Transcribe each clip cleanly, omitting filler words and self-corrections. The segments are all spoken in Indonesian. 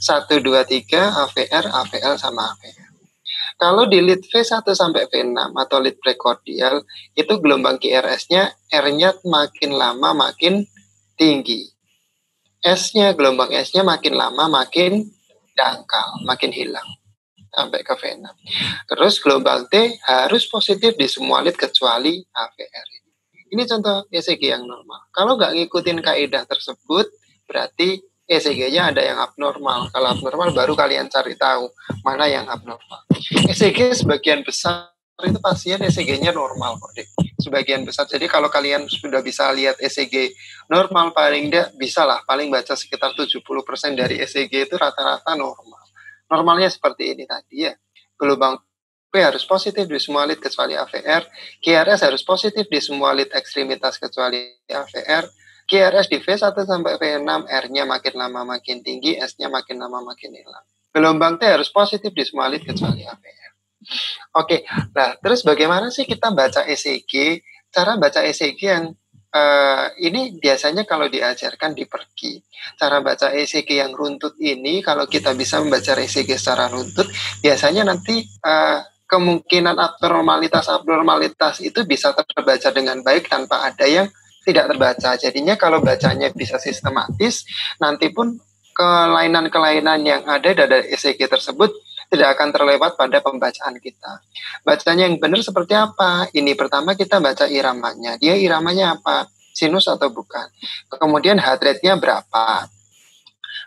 1, 2, 3, AVR, AVL, sama AVR. Kalau di lead V1 sampai V6 atau lead prekordial, itu gelombang QRS-nya, R-nya makin lama makin tinggi. Gelombang S-nya makin lama makin dangkal, makin hilang sampai ke V6. Terus gelombang T harus positif di semua lead kecuali AVR. Ini contoh ECG yang normal. Kalau nggak ngikutin kaidah tersebut, berarti ECG-nya ada yang abnormal. Kalau abnormal baru kalian cari tahu mana yang abnormal. ECG sebagian besar itu pasien ECG-nya normal kok, Dek. Sebagian besar. Jadi kalau kalian sudah bisa lihat ECG normal, paling tidak bisa lah, paling baca sekitar 70% dari ECG itu rata-rata normal. Normalnya seperti ini tadi ya. Gelombang P harus positif di semua lead kecuali AVR. QRS harus positif di semua lead ekstremitas kecuali AVR. QRS di V1 sampai V6, R-nya makin lama makin tinggi, S-nya makin lama makin hilang. Gelombang T harus positif di semua lead kecuali AVR. Oke, nah terus bagaimana sih kita baca ECG? Cara baca ECG yang ini biasanya kalau diajarkan di pergi. Cara baca ECG yang runtut ini, kalau kita bisa membaca ECG secara runtut, biasanya nanti kemungkinan abnormalitas itu bisa terbaca dengan baik tanpa ada yang tidak terbaca. Jadinya kalau bacanya bisa sistematis, nanti pun kelainan-kelainan yang ada dari ECG tersebut tidak akan terlewat pada pembacaan kita. Bacanya yang benar seperti apa? Ini pertama kita baca iramanya. Dia iramanya apa? Sinus atau bukan? Kemudian heart rate-nya berapa?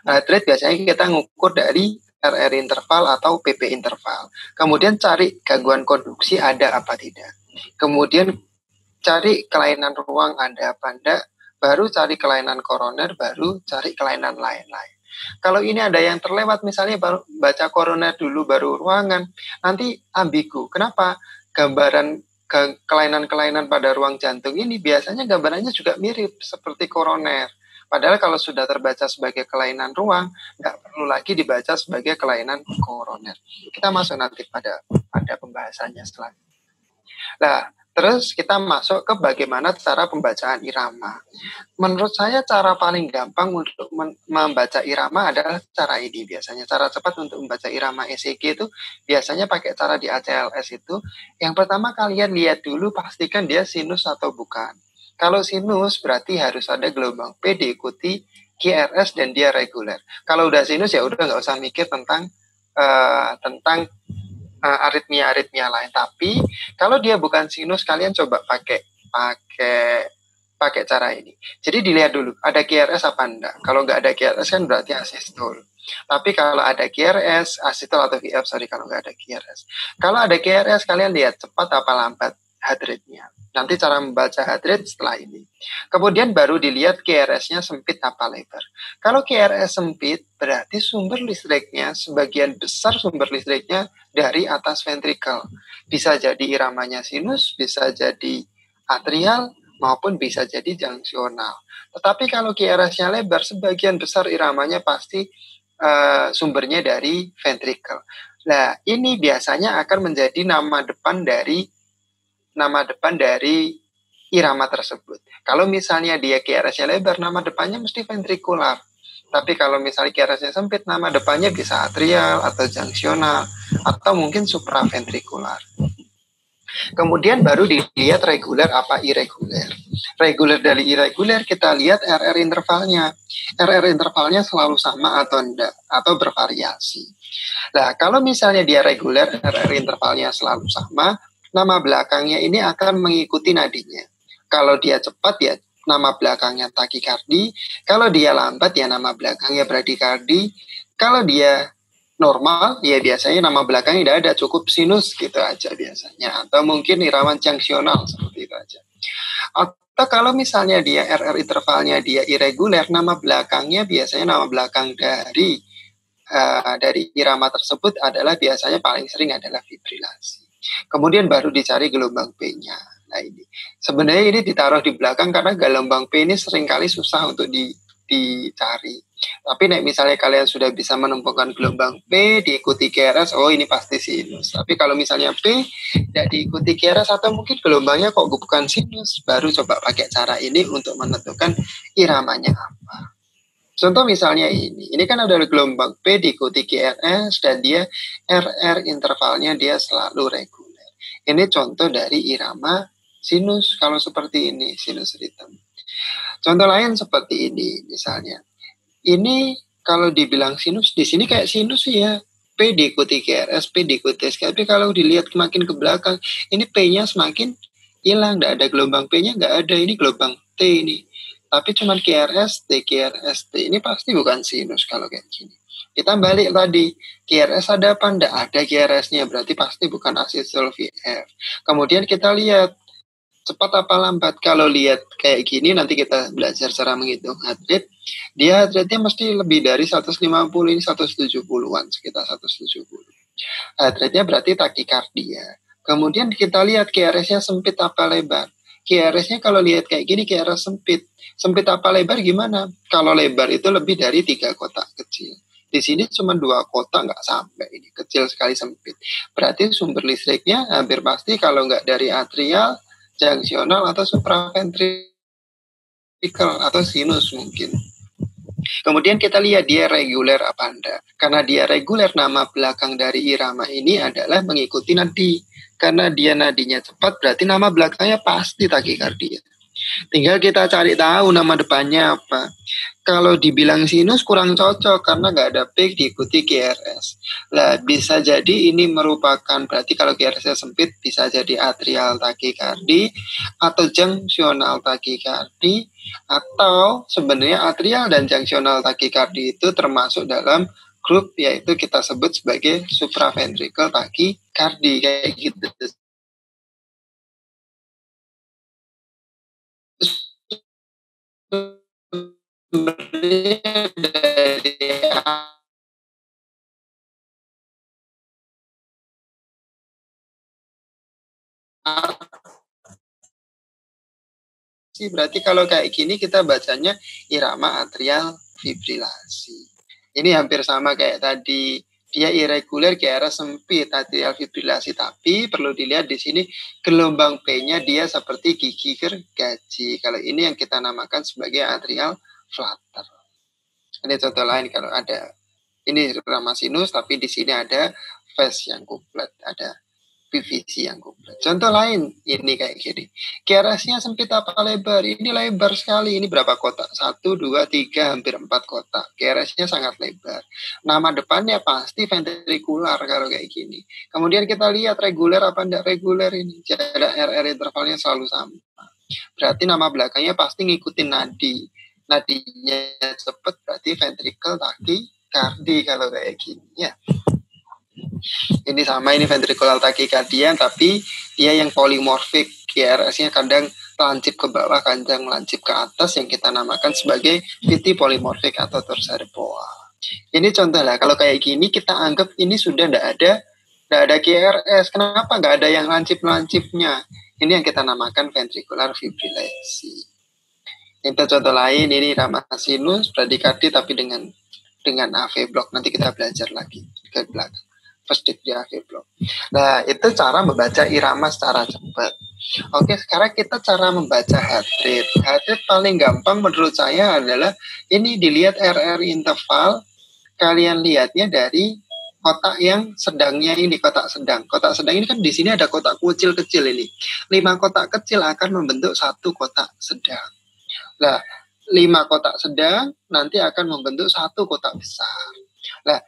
Heart rate biasanya kita ngukur dari RR interval atau PP interval. Kemudian cari gangguan konduksi ada apa tidak. Kemudian cari kelainan ruang ada apa enggak, baru cari kelainan koroner, baru cari kelainan lain-lain. Kalau ini ada yang terlewat, misalnya baru baca koroner dulu baru ruangan, nanti ambigu. Kenapa? Gambaran kelainan-kelainan pada ruang jantung ini biasanya gambarannya juga mirip seperti koroner. Padahal kalau sudah terbaca sebagai kelainan ruang, nggak perlu lagi dibaca sebagai kelainan koroner. Kita masuk nanti pada pembahasannya selanjutnya. Nah, terus kita masuk ke bagaimana cara pembacaan irama. Menurut saya cara paling gampang untuk membaca irama adalah cara ini biasanya. Cara cepat untuk membaca irama ECG itu biasanya pakai cara di ACLS itu. Yang pertama kalian lihat dulu, pastikan dia sinus atau bukan. Kalau sinus berarti harus ada gelombang P diikuti QRS dan dia reguler. Kalau udah sinus ya udah nggak usah mikir tentang aritmia lain. Tapi kalau dia bukan sinus, kalian coba pakai cara ini. Jadi dilihat dulu ada QRS apa enggak. Kalau nggak ada QRS kan berarti asistol. Tapi kalau ada QRS, asistol atau VF, kalau nggak ada QRS. Kalau ada QRS, kalian lihat cepat apa lambat heart rate-nya. Nanti cara membaca heart rate setelah ini. Kemudian baru dilihat QRS-nya sempit apa lebar. Kalau QRS sempit, berarti sumber listriknya, sebagian besar sumber listriknya dari atas ventrikel. Bisa jadi iramanya sinus, bisa jadi atrial, maupun bisa jadi junctional. Tetapi kalau QRS-nya lebar, sebagian besar iramanya pasti sumbernya dari ventrikel. Nah, ini biasanya akan menjadi nama depan dari irama tersebut. Kalau misalnya dia QRS-nya lebar, nama depannya mesti ventrikular. Tapi kalau misalnya QRS-nya sempit, nama depannya bisa atrial atau junctional atau mungkin supraventrikular. Kemudian baru dilihat reguler apa irregular. Reguler dari irregular kita lihat RR intervalnya. RR intervalnya selalu sama atau enggak, atau bervariasi. Nah, kalau misalnya dia reguler, RR intervalnya selalu sama, nama belakangnya ini akan mengikuti nadinya. Kalau dia cepat ya nama belakangnya takikardi, kalau dia lambat ya nama belakangnya bradikardi, kalau dia normal ya biasanya nama belakangnya tidak ada, cukup sinus gitu aja biasanya, atau mungkin irama junctional seperti itu aja. Atau kalau misalnya dia RR intervalnya dia irregular, nama belakangnya biasanya nama belakang dari irama tersebut adalah biasanya paling sering adalah fibrilasi. Kemudian baru dicari gelombang P-nya. Nah ini sebenarnya ini ditaruh di belakang karena gelombang P ini seringkali susah untuk dicari. Tapi misalnya kalian sudah bisa menemukan gelombang P diikuti QRS, oh ini pasti sinus. Tapi kalau misalnya P tidak diikuti QRS atau mungkin gelombangnya kok bukan sinus, baru coba pakai cara ini untuk menentukan iramanya apa. Contoh misalnya ini kan ada gelombang P diikuti QRS dan dia RR intervalnya dia selalu reguler. Ini contoh dari irama sinus kalau seperti ini, sinus ritme. Contoh lain seperti ini misalnya. Ini kalau dibilang sinus, di sini kayak sinus ya. P diikuti QRS, P diikuti SK. Tapi kalau dilihat semakin ke belakang, ini P-nya semakin hilang. Nggak ada gelombang P-nya, nggak ada. Ini gelombang T ini. Tapi cuma QRS, T, QRS, T. Ini pasti bukan sinus kalau kayak gini. Kita balik tadi. QRS ada apa? Nggak ada QRS-nya. Berarti pasti bukan asisol VF. Kemudian kita lihat cepat apa lambat. Kalau lihat kayak gini, nanti kita belajar cara menghitung heart rate. Dia heart rate-nya mesti lebih dari 150, ini 170-an, sekitar 170. Heart rate-nya berarti takikardia. Kemudian kita lihat QRS-nya sempit apa lebar. QRS-nya kalau lihat kayak gini, QRS sempit. Sempit apa lebar gimana? Kalau lebar itu lebih dari 3 kotak kecil. Di sini cuma 2 kotak, nggak sampai, ini kecil sekali sempit. Berarti sumber listriknya hampir pasti kalau nggak dari atrial, junctional atau supraventricular atau sinus mungkin. Kemudian kita lihat dia reguler apa enggak. Karena dia reguler, nama belakang dari irama ini adalah mengikuti nadi. Karena dia nadinya cepat, berarti nama belakangnya pasti takikardia. Tinggal kita cari tahu nama depannya apa. Kalau dibilang sinus kurang cocok karena nggak ada P diikuti QRS. Lah bisa jadi ini merupakan, berarti kalau QRS-nya sempit bisa jadi atrial takikardi atau junctional takikardi, atau sebenarnya atrial dan junctional takikardi itu termasuk dalam grup yaitu kita sebut sebagai supraventricular takikardi kayak gitu. Berarti kalau kayak gini kita bacanya irama atrial fibrilasi. Ini hampir sama kayak tadi. Dia irregular, QRS sempit, atrial fibrilasi. Tapi perlu dilihat di sini gelombang P-nya dia seperti gigi gergaji. Kalau ini yang kita namakan sebagai atrial flutter. Ini contoh lain kalau ada. Ini irama sinus, tapi di sini ada phase yang kuplet, ada PVC yang kuplet. Contoh lain, ini kayak gini. QRS-nya sempit apa lebar? Ini lebar sekali. Ini berapa kotak? 1, 2, 3, hampir 4 kotak. QRS-nya sangat lebar. Nama depannya pasti ventrikular kalau kayak gini. Kemudian kita lihat reguler apa enggak reguler ini. Jarak RR intervalnya selalu sama. Berarti nama belakangnya pasti ngikutin nadi. Nadinya cepat berarti ventricle takikardi kalau kayak gini ya. Ini sama, ini ventricular tachycardia, tapi dia yang polimorfik. QRS-nya kadang lancip ke bawah, kadang lancip ke atas, yang kita namakan sebagai VT polimorfik atau torsarepoa. Ini contoh lah, kalau kayak gini kita anggap ini sudah tidak ada QRS. Kenapa nggak ada yang lancip-lancipnya? Ini yang kita namakan ventricular fibrilasi. Itu contoh lain, ini irama sinus, bradikardi, tapi dengan AV block. Nanti kita belajar lagi ke belakang. First degree AV block. Nah, itu cara membaca irama secara cepat. Oke, sekarang kita cara membaca heart rate. Heart rate paling gampang menurut saya adalah ini dilihat RR interval. Kalian lihatnya dari kotak yang sedangnya ini, kotak sedang. Kotak sedang ini kan di sini ada kotak kecil-kecil ini. 5 kotak kecil akan membentuk 1 kotak sedang. Nah, 5 kotak sedang nanti akan membentuk 1 kotak besar. Nah,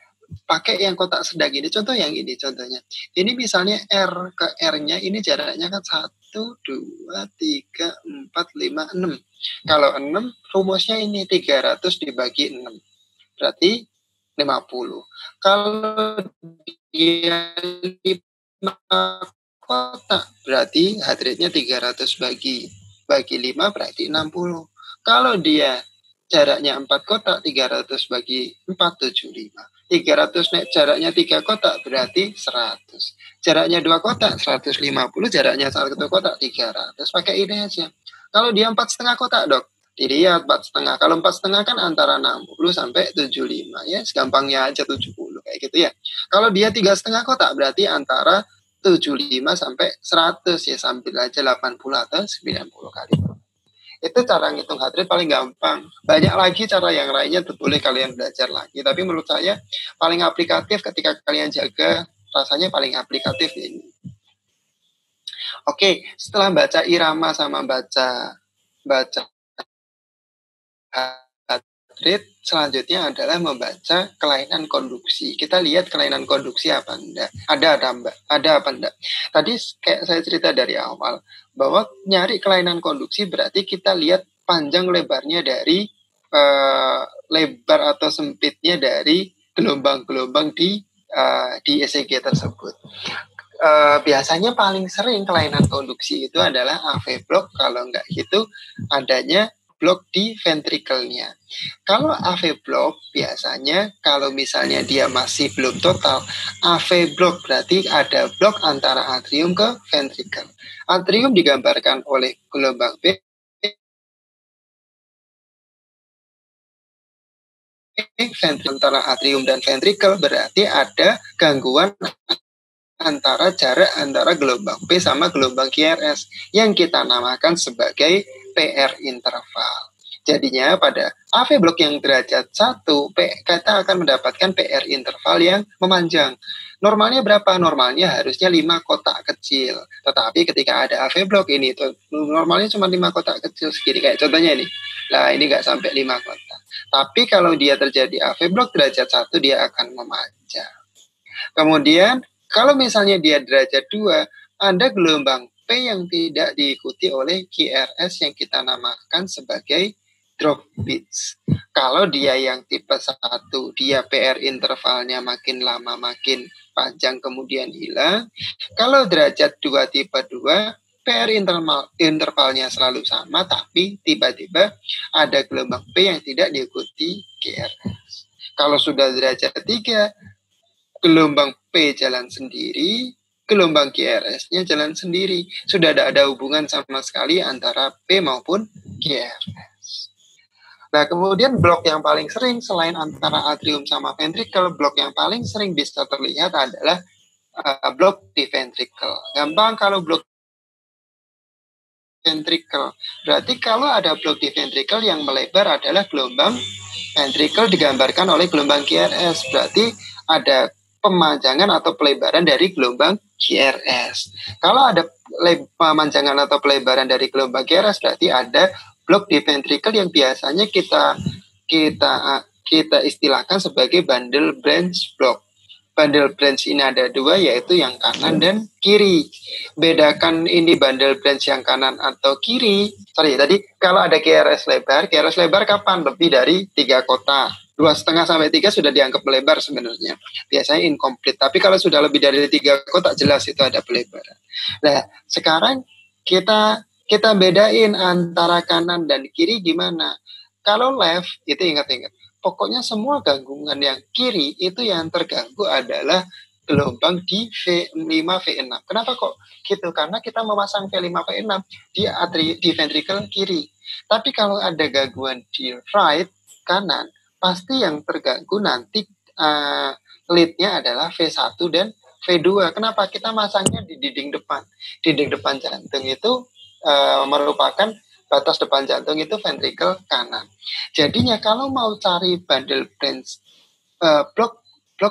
pakai yang kotak sedang ini, contoh yang ini contohnya. Ini misalnya R ke R-nya ini jaraknya kan 1, 2, 3, 4, 5, 6. Kalau 6 rumusnya ini 300 dibagi 6. Berarti 50. Kalau dia 5 kotak berarti heart rate-nya 300 bagi 5 berarti 60. Kalau dia jaraknya 4 kotak, 300 bagi 4, 75. 300 naik jaraknya 3 kotak berarti 100. Jaraknya 2 kotak 150, jaraknya 1 kotak 300. Pakai ini aja. Kalau dia 4,5 kotak, Dok, dilihat 4,5. Kalau 4,5 kan antara 60 sampai 75 ya, segampangnya aja 70 kayak gitu ya. Kalau dia 3,5 kotak berarti antara 75 sampai 100 ya, sambil aja 80 atau 90 kali. Itu cara ngitung heart rate paling gampang. Banyak lagi cara yang lainnya, boleh kalian belajar lagi. Tapi menurut saya paling aplikatif ketika kalian jaga, rasanya paling aplikatif ini. Oke, setelah baca irama sama baca heart rate, selanjutnya adalah membaca kelainan konduksi. Kita lihat kelainan konduksi apa enggak. Ada apa enggak. Tadi kayak saya cerita dari awal, bahwa nyari kelainan konduksi berarti kita lihat panjang lebarnya dari lebar atau sempitnya dari gelombang-gelombang di ECG tersebut. Biasanya paling sering kelainan konduksi itu adalah AV block, kalau enggak gitu adanya blok di ventrikelnya. Kalau AV block biasanya kalau misalnya dia masih belum total, AV block berarti ada blok antara atrium ke ventrikel. Atrium digambarkan oleh gelombang B, antara atrium dan ventrikel berarti ada gangguan antara jarak antara gelombang P sama gelombang QRS yang kita namakan sebagai PR interval. Jadinya pada AV block yang derajat 1, kita akan mendapatkan PR interval yang memanjang. Normalnya berapa? Normalnya harusnya 5 kotak kecil. Tetapi ketika ada AV block ini, normalnya cuma 5 kotak kecil segini. Kayak contohnya ini. Nah, ini nggak sampai 5 kotak. Tapi kalau dia terjadi AV block derajat 1, dia akan memanjang. Kemudian, kalau misalnya dia derajat 2, ada gelombang P yang tidak diikuti oleh QRS yang kita namakan sebagai drop beats. Kalau dia yang tipe 1, dia PR intervalnya makin lama makin panjang kemudian hilang. Kalau derajat 2 tipe 2, PR intervalnya selalu sama, tapi tiba-tiba ada gelombang P yang tidak diikuti QRS. Kalau sudah derajat 3, gelombang P jalan sendiri, gelombang QRS-nya jalan sendiri. Sudah tidak ada hubungan sama sekali antara P maupun QRS. Nah, kemudian blok yang paling sering selain antara atrium sama ventrikel, blok yang paling sering bisa terlihat adalah blok di ventrikel. Gampang kalau blok ventrikel. Berarti kalau ada blok di ventrikel yang melebar adalah gelombang ventrikel digambarkan oleh gelombang QRS. Berarti ada pemanjangan atau pelebaran dari gelombang QRS. Kalau ada pemanjangan atau pelebaran dari gelombang QRS berarti ada blok di ventrikel yang biasanya kita istilahkan sebagai bundle branch block. Bundle branch ini ada 2, yaitu yang kanan dan kiri. Bedakan ini bundle branch yang kanan atau kiri. Tadi kalau ada QRS lebar kapan? Lebih dari 3 kotak. 2,5 sampai 3 sudah dianggap melebar sebenarnya. Biasanya incomplete. Tapi kalau sudah lebih dari 3 kotak, jelas itu ada pelebaran. Nah, sekarang kita bedain antara kanan dan kiri gimana? Kalau left, itu ingat-ingat. Pokoknya semua gangguan yang kiri itu yang terganggu adalah gelombang di V5, V6. Kenapa kok gitu? Karena kita memasang V5, V6 di ventrikel kiri. Tapi kalau ada gangguan di right, kanan, pasti yang terganggu nanti lead-nya adalah V1 dan V2. Kenapa? Kita masangnya di dinding depan. Dinding depan jantung itu merupakan batas depan jantung itu ventrikel kanan. Jadinya kalau mau cari bundle branch blok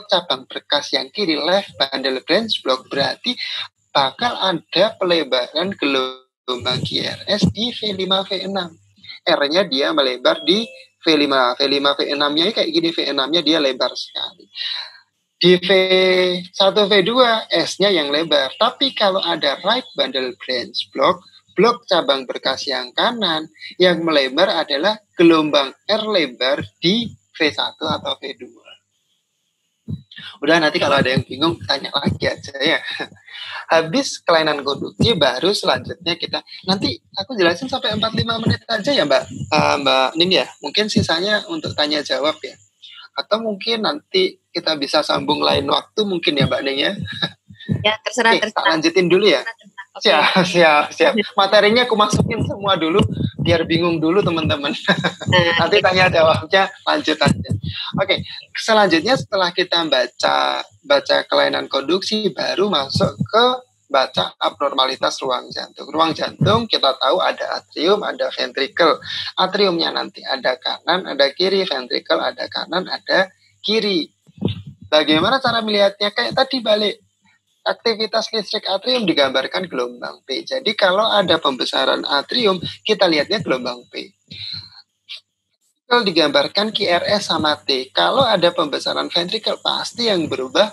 cabang berkas yang kiri, left bundle branch block, berarti bakal ada pelebaran gelombang QRS di V5, V6. R-nya dia melebar di V5, V6-nya kayak gini, V6-nya dia lebar sekali. Di V1, V2, S-nya yang lebar. Tapi kalau ada right bundle branch block cabang berkas yang kanan, yang melebar adalah gelombang R lebar di V1 atau V2. Udah, nanti kalau ada yang bingung, tanya lagi aja ya. Habis kelainan konduksi, baru selanjutnya kita, nanti aku jelasin sampai 45 menit aja ya Mbak Nin ya. Mungkin sisanya untuk tanya jawab ya. Atau mungkin nanti kita bisa sambung lain waktu mungkin ya Mbak Nin ya. Ya, terserah. Oke, tak lanjutin dulu ya. Okay. Siap. Materinya aku masukin semua dulu, biar bingung dulu teman-teman. Nanti tanya jawabnya lanjut aja. Oke, selanjutnya setelah kita baca kelainan konduksi, baru masuk ke baca abnormalitas ruang jantung. Ruang jantung kita tahu ada atrium, ada ventricle. Atriumnya nanti ada kanan, ada kiri, ventricle ada kanan, ada kiri. Bagaimana cara melihatnya? Kayak tadi balik. Aktivitas listrik atrium digambarkan gelombang P. Jadi kalau ada pembesaran atrium, kita lihatnya gelombang P. Kalau digambarkan QRS sama T. Kalau ada pembesaran ventricle, pasti yang berubah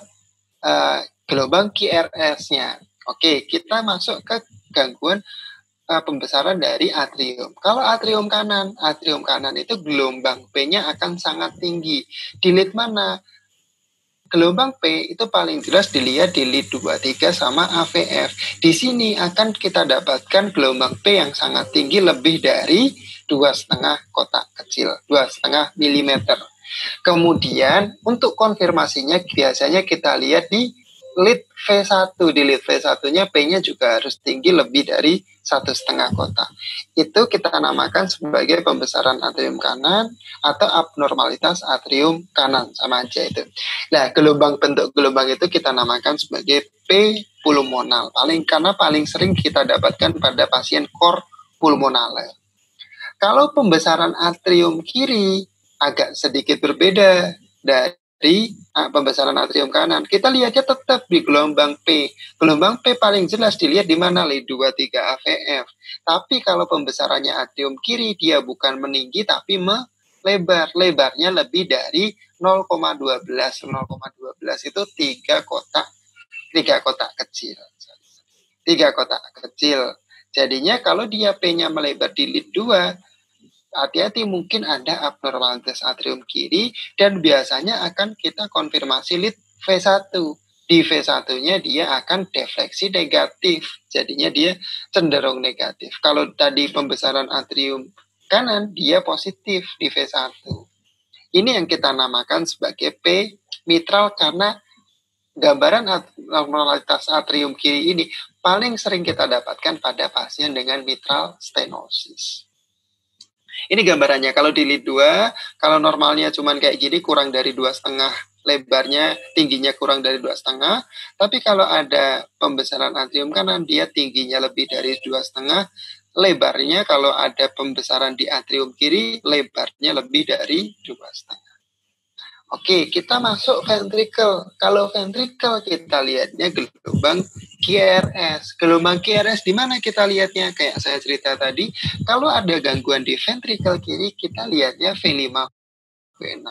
gelombang QRS-nya. Oke, kita masuk ke gangguan pembesaran dari atrium. Kalau atrium kanan itu gelombang P-nya akan sangat tinggi. Di lead mana? Gelombang P itu paling jelas dilihat di lead 23 sama AVF. Di sini akan kita dapatkan gelombang P yang sangat tinggi, lebih dari 2,5 kotak kecil, 2,5 milimeter. Kemudian untuk konfirmasinya biasanya kita lihat di lead V1. Di lead V1-nya P-nya juga harus tinggi, lebih dari 1,5 kotak. Itu kita namakan sebagai pembesaran atrium kanan atau abnormalitas atrium kanan, sama aja itu. Nah, bentuk gelombang itu kita namakan sebagai P pulmonal. Karena paling sering kita dapatkan pada pasien cor pulmonale. Kalau pembesaran atrium kiri agak sedikit berbeda dari pembesaran atrium kanan. Kita lihatnya tetap di gelombang P. Gelombang P paling jelas dilihat di mana? Lead 23 AVF. Tapi kalau pembesarannya atrium kiri, dia bukan meninggi tapi melebar. Lebarnya lebih dari 0,12. 0,12 itu 3 kotak kecil. 3 kotak kecil. Jadinya kalau dia P-nya melebar di lead 2, hati-hati mungkin ada abnormalitas atrium kiri, dan biasanya akan kita konfirmasi lead V1. Di V1-nya dia akan defleksi negatif, jadinya dia cenderung negatif. Kalau tadi pembesaran atrium kanan, dia positif di V1. Ini yang kita namakan sebagai P mitral, karena gambaran abnormalitas atrium kiri ini paling sering kita dapatkan pada pasien dengan mitral stenosis. Ini gambarannya. Kalau di lead 2, kalau normalnya cuma kayak gini, kurang dari 2,5 lebarnya, tingginya kurang dari 2,5. Tapi kalau ada pembesaran atrium kanan, dia tingginya lebih dari 2,5. Lebarnya kalau ada pembesaran di atrium kiri, lebarnya lebih dari 2,5. Oke, kita masuk ventricle. Kalau ventricle kita lihatnya gelombang QRS. Gelombang QRS di mana kita lihatnya? Kayak saya cerita tadi, kalau ada gangguan di ventricle kiri, kita lihatnya V5, V6.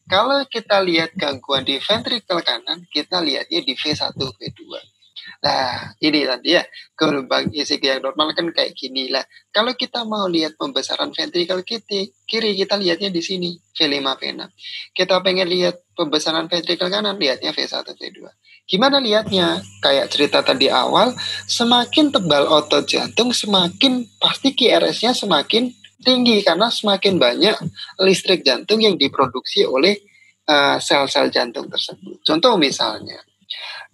Kalau kita lihat gangguan di ventricle kanan, kita lihatnya di V1, V2. Nah, ini tadi ya, gelombang ECG yang normal kan kayak gini lah. Kalau kita mau lihat pembesaran ventricle kiri, kita lihatnya di sini, V5, V6. Kita pengen lihat pembesaran ventricle kanan, lihatnya V1, V2. Gimana lihatnya? Kayak cerita tadi awal, semakin tebal otot jantung, semakin pasti QRS-nya semakin tinggi, karena semakin banyak listrik jantung yang diproduksi oleh sel-sel jantung tersebut. Contoh misalnya,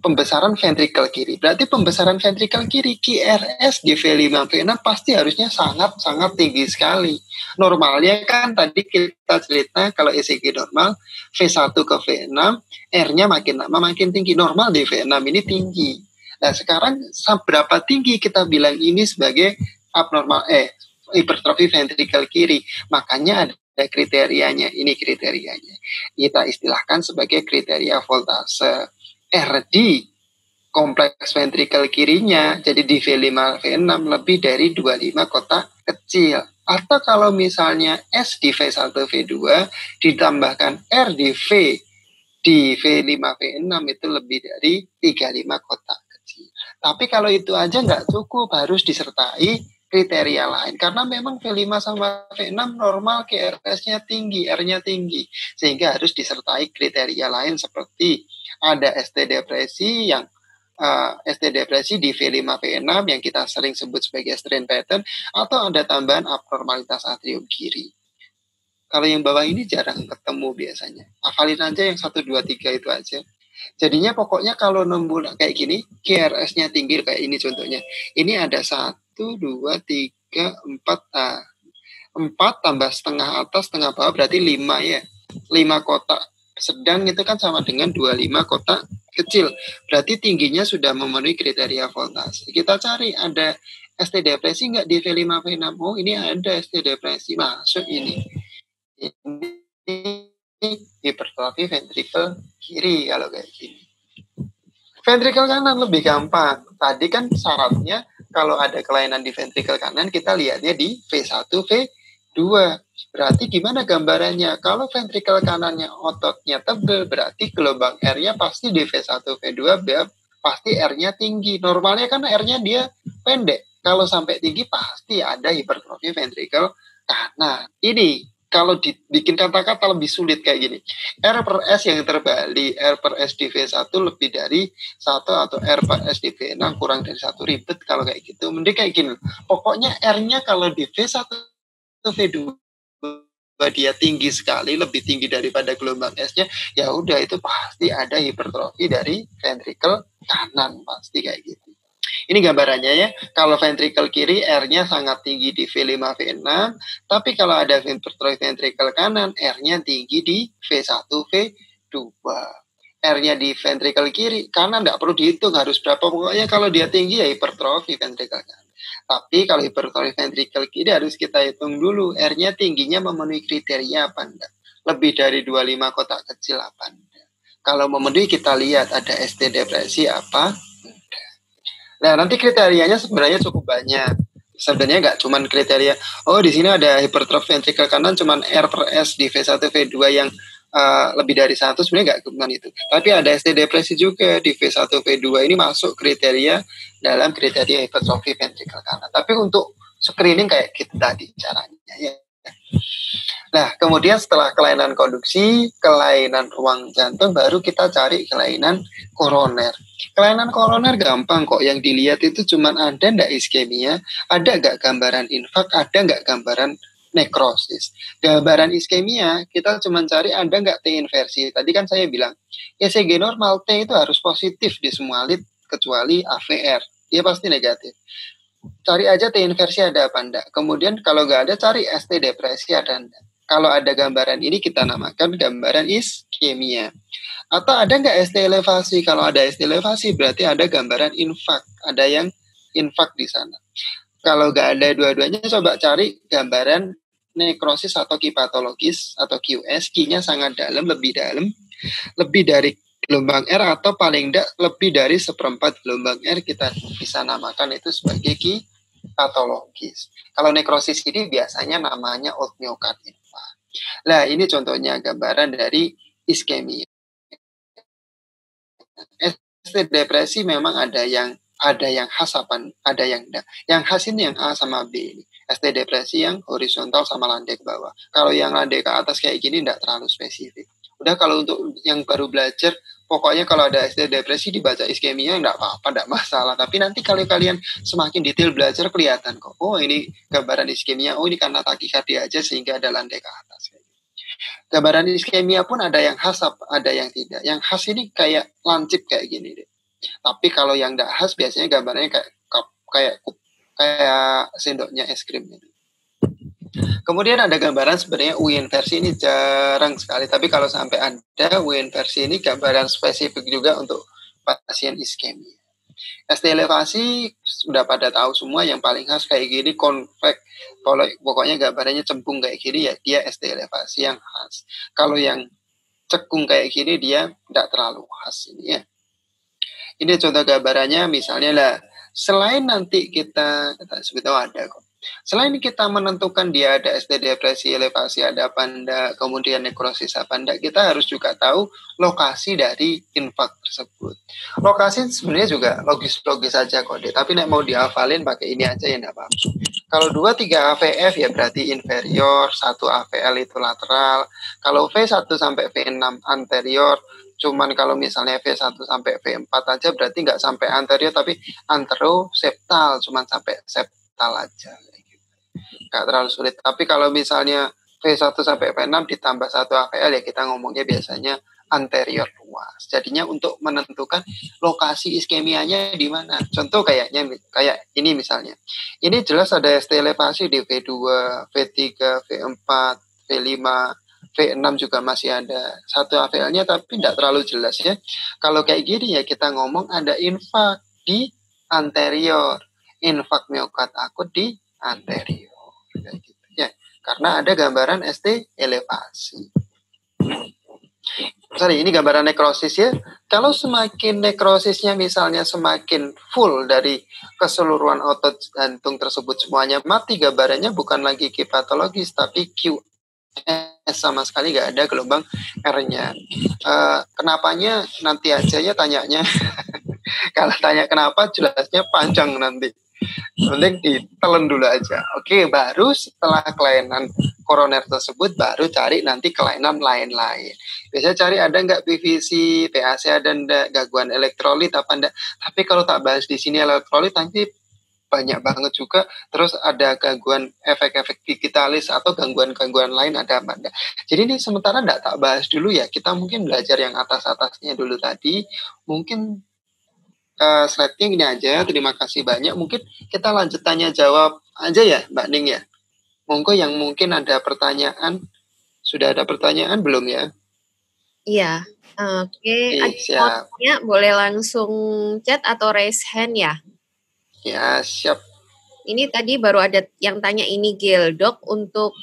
pembesaran ventricle kiri. Berarti pembesaran ventricle kiri, QRS di V5, V6 pasti harusnya sangat-sangat tinggi sekali. Normalnya kan tadi kita cerita kalau ECG normal, V1 ke V6, R-nya makin lama makin tinggi. Normal di V6 ini tinggi. Nah sekarang seberapa tinggi kita bilang ini sebagai abnormal, hipertrofi ventricle kiri. Makanya ada kriterianya, ini kriterianya. Kita istilahkan sebagai kriteria voltase. RD kompleks ventricle kirinya, jadi di V5, V6 lebih dari 25 kotak kecil. Atau kalau misalnya S di V1, V2 ditambahkan R di V5, V6 itu lebih dari 35 kotak kecil. Tapi kalau itu aja nggak cukup, harus disertai kriteria lain. Karena memang V5 sama V6 normal QRS-nya tinggi, R-nya tinggi. Sehingga harus disertai kriteria lain seperti ada ST depresi yang ST depresi di V5 V6 yang kita sering sebut sebagai strain pattern, atau ada tambahan abnormalitas atrium kiri. Kalau yang bawah ini jarang ketemu biasanya. Hafalin aja yang 1, 2, 3 itu aja. Jadinya pokoknya kalau nembul kayak gini, QRS-nya tinggi kayak ini contohnya. Ini ada 1, 2, 3, 4. 4 tambah setengah atas, setengah bawah berarti 5 ya. 5 kotak sedang itu kan sama dengan 25 kotak kecil, berarti tingginya sudah memenuhi kriteria voltase. Kita cari ada ST depresi nggak di V5 V6? Oh, ini ada ST depresi, masuk ini. Ini hipertrofi ventrikel kiri kalau kayak gini. Ventrikel kanan lebih gampang. Tadi kan syaratnya kalau ada kelainan di ventrikel kanan kita lihatnya di V1, V2. Berarti gimana gambarannya? Kalau ventrikel kanannya ototnya tebal, berarti gelombang R-nya pasti di V1, V2 pasti R-nya tinggi. Normalnya kan R-nya dia pendek. Kalau sampai tinggi pasti ada hipertrofi ventrikel kanan. Ini kalau dibikin kata-kata lebih sulit kayak gini. R per S yang terbalik, R per S di V1 lebih dari 1 atau R per S di V6 kurang dari 1, ribet kalau kayak gitu. Mending kayak gini. Pokoknya R-nya kalau di V1 V2 dia tinggi sekali, lebih tinggi daripada gelombang S-nya, ya udah itu pasti ada hipertrofi dari ventrikel kanan, pasti kayak gitu. Ini gambarannya ya, kalau ventrikel kiri R-nya sangat tinggi di V5, V6, tapi kalau ada hipertrofi ventrikel kanan, R-nya tinggi di V1, V2. R-nya di ventrikel kiri, kanan nggak perlu dihitung, harus berapa, pokoknya kalau dia tinggi ya hipertrofi ventrikel kanan. Tapi kalau hipertrofi ventrikel kiri harus kita hitung dulu, R-nya tingginya memenuhi kriteria apa enggak? Lebih dari 25 kotak kecil apa enggak? Kalau memenuhi kita lihat ada ST depresi apa. Nah, nanti kriterianya sebenarnya cukup banyak. Sebenarnya nggak cuma kriteria, oh di sini ada hipertrofi ventrikel kanan cuma R per S di V1, V2 yang lebih dari 1, sebenarnya nggak cuma itu. Tapi ada ST depresi juga di V1, V2 ini masuk kriteria dalam kriteria hipertrofi ventrikel kanan. Tapi untuk screening kayak gitu tadi caranya ya. Nah, kemudian setelah kelainan konduksi, kelainan ruang jantung, baru kita cari kelainan koroner. Kelainan koroner gampang kok, yang dilihat itu cuma ada nggak iskemia, ada nggak gambaran infak, ada nggak gambaran nekrosis. Gambaran iskemia, kita cuma cari ada nggak T inversi. Tadi kan saya bilang, ECG normal T itu harus positif di semua lead, kecuali AVR. Dia pasti negatif. Cari aja T inversi ada apa enggak. Kemudian kalau nggak ada, cari ST depresi ada enggak. Kalau ada gambaran ini kita namakan gambaran iskemia. Atau ada nggak ST elevasi? Kalau ada ST elevasi berarti ada gambaran infak. Ada yang infak di sana. Kalau nggak ada dua-duanya, coba cari gambaran nekrosis atau Q patologis atau QS. Q-nya sangat dalam, lebih dari gelombang R atau paling tidak lebih dari 1/4 gelombang R, kita bisa namakan itu sebagai Q patologis. Kalau nekrosis ini biasanya namanya old myocard infarct. Nah, ini contohnya gambaran dari iskemia. ST depresi memang ada yang khas apa, ada yang enggak. Yang khas ini yang A sama B ini. ST depresi yang horizontal sama landai ke bawah. Kalau yang landai ke atas kayak gini enggak terlalu spesifik. Udah kalau untuk yang baru belajar, pokoknya kalau ada ST depresi dibaca iskemia enggak apa-apa, enggak masalah. Tapi nanti kalau kalian semakin detail belajar kelihatan kok. Oh, ini gambaran iskemia. Oh, ini karena takikardia aja sehingga ada landai ke atas. Gambaran iskemia pun ada yang khas, ada yang tidak. Yang khas ini kayak lancip kayak gini deh. Tapi kalau yang tidak khas biasanya gambarnya kayak sendoknya es krim gitu. Kemudian ada gambaran sebenarnya U inversi ini jarang sekali, tapi kalau sampai ada U inversi ini gambaran spesifik juga untuk pasien iskemia. ST elevasi sudah pada tahu semua, yang paling khas kayak gini konveks. Kalau pokoknya gambarannya cembung kayak gini ya dia ST elevasi yang khas. Kalau yang cekung kayak gini dia tidak terlalu khas ini ya. Ini contoh gambarannya misalnya lah, selain nanti kita sebut ada kok. Selain kita menentukan dia ada ST depresi elevasi ada apa enggak, kemudian nekrosis apa enggak, kita harus juga tahu lokasi dari infak tersebut. Lokasi sebenarnya juga logis-logis saja kok, tapi nek mau dihafalin pakai ini aja ya enggak apa-apa. Kalau 2-3 AVF ya berarti inferior, 1 AVL itu lateral. Kalau V1 sampai V6 anterior. Cuman kalau misalnya V1 sampai V4 aja berarti nggak sampai anterior tapi anteroseptal, cuman sampai septal aja. Nggak terlalu sulit. Tapi kalau misalnya V1 sampai V6 ditambah 1 AVL ya kita ngomongnya biasanya anterior luas. Jadinya untuk menentukan lokasi iskemianya di mana. Contoh kayak ini misalnya. Ini jelas ada ST elevasi di V2, V3, V4, V5, V6 juga masih ada satu AVL-nya tapi tidak terlalu jelas ya. Kalau kayak gini ya kita ngomong ada infak di anterior, infak miokard akut di anterior kayak gitu ya. Karena ada gambaran ST elevasi. Sorry, ini gambaran nekrosis ya. Kalau semakin nekrosisnya misalnya semakin full dari keseluruhan otot jantung tersebut semuanya mati, gambarannya bukan lagi Q patologis tapi QS, sama sekali nggak ada gelombang R-nya. Kenapanya nanti aja ya tanyanya. Kalau tanya kenapa jelasnya panjang nanti. Penting ditelan dulu aja. Oke, baru setelah kelainan koroner tersebut baru cari nanti kelainan lain-lain. Biasanya cari ada nggak PVC, PAC ada nggak, gangguan elektrolit apa enggak. Tapi kalau tak bahas di sini elektrolit nanti banyak banget juga. Terus ada gangguan efek-efek digitalis atau gangguan-gangguan lain ada apa enggak. Jadi ini sementara enggak tak bahas dulu ya. Kita mungkin belajar yang atas-atasnya dulu tadi. Mungkin slide-nya gini aja. Terima kasih banyak. Mungkin kita lanjut tanya jawab aja ya Mbak Ning ya. Monggo yang mungkin ada pertanyaan. Sudah ada pertanyaan belum ya? Iya. Oke. Siap. Boleh langsung chat atau raise hand ya? Ya, siap. Ini tadi baru ada yang tanya ini Gil, Dok, untuk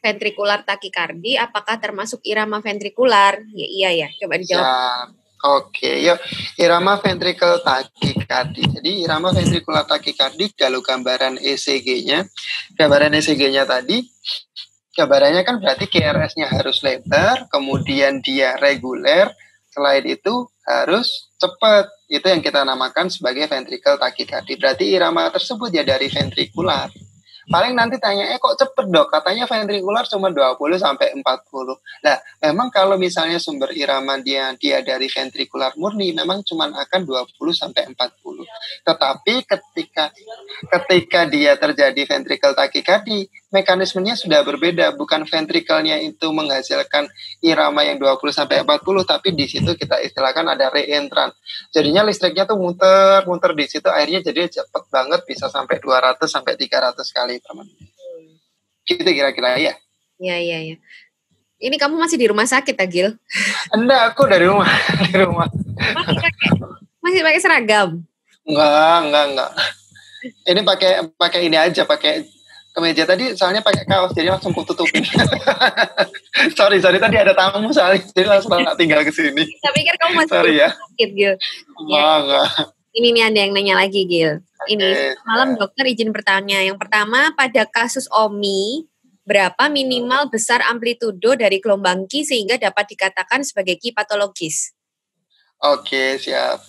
ventrikular takikardi apakah termasuk irama ventrikular? Ya, iya ya, coba dijawab. Siap. Oke, yuk irama ventricle takikardi. Jadi irama ventrikular takikardi kalau gambaran ECG-nya, tadi, gambarannya kan berarti QRS-nya harus lebar, kemudian dia reguler, selain itu harus cepat. Itu yang kita namakan sebagai ventricle takikardi. Berarti irama tersebut ya dari ventrikular. Paling nanti tanya, kok cepet dok? Katanya ventrikular cuma 20 sampai 40. Nah, memang kalau misalnya sumber irama dia dari ventrikular murni, memang cuma akan 20 sampai 40. Tetapi ketika dia terjadi ventricle takikardi, mekanismenya sudah berbeda. Bukan ventrikelnya itu menghasilkan irama yang 20 sampai 40, tapi di situ kita istilahkan ada reentrant. Jadinya listriknya tuh muter di situ, akhirnya jadi cepet banget, bisa sampai 200 sampai 300 kali per menit. Gitu kira-kira ya. Iya. Ini kamu masih di rumah sakit, Agil? Enggak, aku dari rumah. Masih pakai seragam? Enggak. Ini pakai ini aja, pakai kemeja tadi soalnya pakai kaos jadi langsung ku tutupin. sorry tadi ada tamu soalnya jadi langsung tinggal ke sini. Saya pikir kamu masih sakit, Gil. Enggak. Ini nih ada yang nanya lagi, Gil. Ini malam dokter izin bertanya. Yang pertama, pada kasus OMI, berapa minimal besar amplitudo dari gelombang Q sehingga dapat dikatakan sebagai Q patologis? Oke, siap.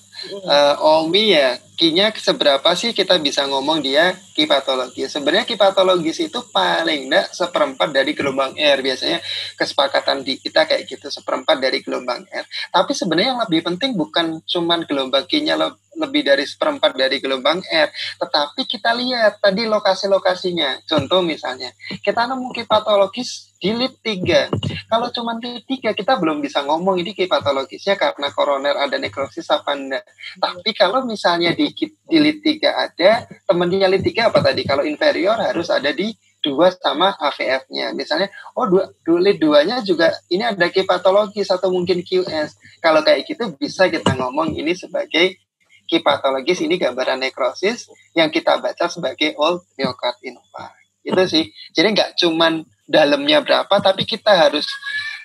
OMI ya, Q-nya seberapa sih kita bisa ngomong dia Q patologis? Sebenarnya Q patologis itu paling enggak seperempat dari gelombang R. Biasanya kesepakatan di kita kayak gitu, seperempat dari gelombang R. Tapi sebenarnya yang lebih penting bukan cuman gelombang Q-nya lebih dari seperempat dari gelombang R, tetapi kita lihat tadi lokasi-lokasinya. Contoh misalnya, kita nemu Q patologis di lead 3. Kalau cuma lead 3 kita belum bisa ngomong ini Q patologisnya karena koroner ada nekrosis apa enggak. Tapi kalau misalnya di lead 3 ada, temennya lead 3 apa tadi? Kalau inferior harus ada di 2 sama AVF-nya. Misalnya, lead 2-nya juga ini ada Q patologis atau mungkin QS. Kalau kayak gitu bisa kita ngomong ini sebagai Q patologis, ini gambaran nekrosis yang kita baca sebagai old myocard infarct. Itu sih. Jadi nggak cuman dalamnya berapa, tapi kita harus,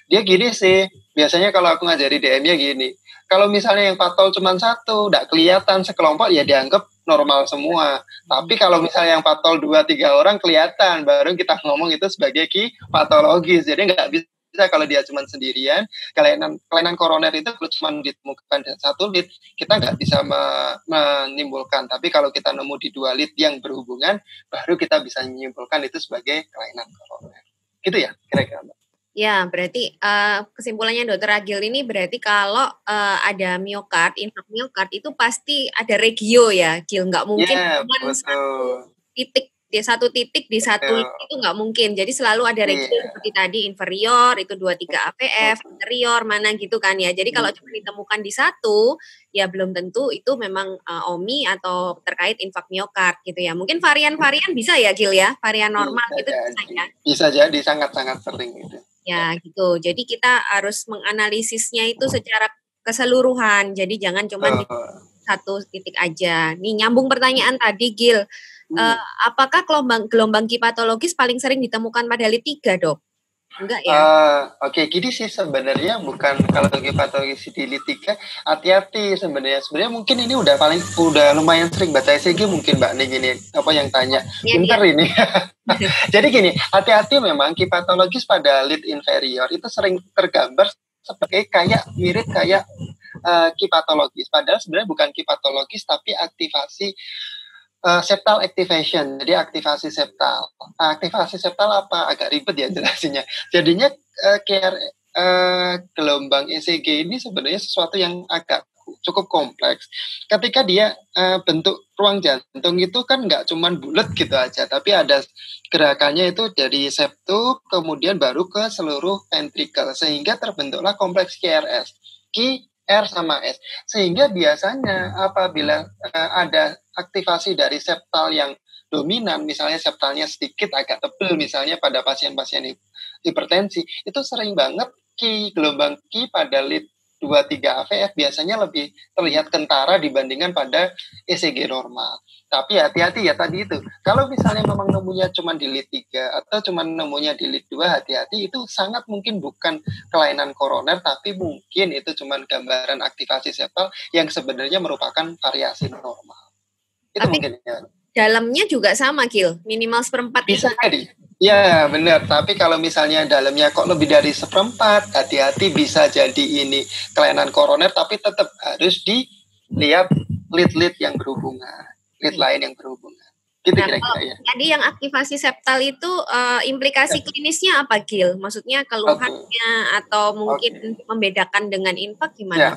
dia gini sih, biasanya kalau aku ngajari DM-nya gini, kalau misalnya yang patol cuma satu, nggak kelihatan sekelompok, ya dianggap normal semua. Tapi kalau misalnya yang patol 2-3 orang kelihatan, baru kita ngomong itu sebagai Q patologis. Jadi nggak bisa kalau dia cuma sendirian. Kelainan koroner itu kalau cuma ditemukan dan satu lead, kita nggak bisa menimbulkan. Tapi kalau kita nemu di 2 lead yang berhubungan, baru kita bisa menyimpulkan itu sebagai kelainan koroner. Gitu ya, kira-kira Mbak. Ya, berarti kesimpulannya Dokter Agil ini berarti kalau ada miokard, infak miokard itu pasti ada regio ya, Gil. Nggak mungkin cuma satu titik di satu itu nggak mungkin. Jadi selalu ada regio seperti tadi inferior itu 2-3 AVF, anterior mana gitu kan ya. Jadi kalau cuma ditemukan di satu, ya belum tentu itu memang OMI atau terkait infak miokard gitu ya. Mungkin varian-varian bisa ya Gil ya, varian normal bisa gitu jadi. bisa ya. Bisa jadi sangat-sangat sering gitu. Ya, gitu. Jadi kita harus menganalisisnya itu secara keseluruhan. Jadi jangan cuma di satu titik aja. Nih nyambung pertanyaan tadi, Gil. Apakah gelombang Ki patologis paling sering ditemukan pada lit 3, Dok? Enggak ya? Oke, gini sih sebenarnya bukan kalau Ki patologis di lit 3, hati-hati sebenarnya. Sebenarnya mungkin ini udah lumayan sering baca ECG mungkin Mbak nih gini, apa yang tanya. Pinter ini. Jadi gini, hati-hati memang Ki patologis pada lit inferior itu sering tergambar sebagai mirip kayak Ki patologis. Padahal sebenarnya bukan Ki patologis tapi aktivasi septal activation. Jadi aktivasi septal. Aktivasi septal apa? Agak ribet ya jelasinnya. Jadinya gelombang ECG ini sebenarnya sesuatu yang agak cukup kompleks. Ketika dia bentuk ruang jantung itu kan nggak cuma bulat gitu aja, tapi ada gerakannya itu dari septum kemudian baru ke seluruh ventricle sehingga terbentuklah kompleks QRS. R sama S. Sehingga biasanya apabila ada aktivasi dari septal yang dominan, misalnya septalnya sedikit agak tebal, misalnya pada pasien-pasien hipertensi, itu sering banget gelombang Ki pada lit 2-3 AVF biasanya lebih terlihat kentara dibandingkan pada ECG normal. Tapi hati-hati ya tadi itu. Kalau misalnya memang nemunya cuma di lit 3 atau cuma nemunya di lit 2, hati-hati, itu sangat mungkin bukan kelainan koroner, tapi mungkin itu cuma gambaran aktivasi septal yang sebenarnya merupakan variasi normal. Itu tapi mungkin ya. Dalamnya juga sama, Gil, minimal seperempat. Bisa jadi. Ya benar, tapi kalau misalnya dalamnya kok lebih dari seperempat, hati-hati bisa jadi ini kelainan koroner, tapi tetap harus dilihat lead yang berhubungan, lead lain yang berhubungan. Gitu kira-kira ya. Tadi yang aktivasi septal itu implikasi klinisnya apa, Gil? Maksudnya keluhannya atau mungkin membedakan dengan infak gimana? Ya.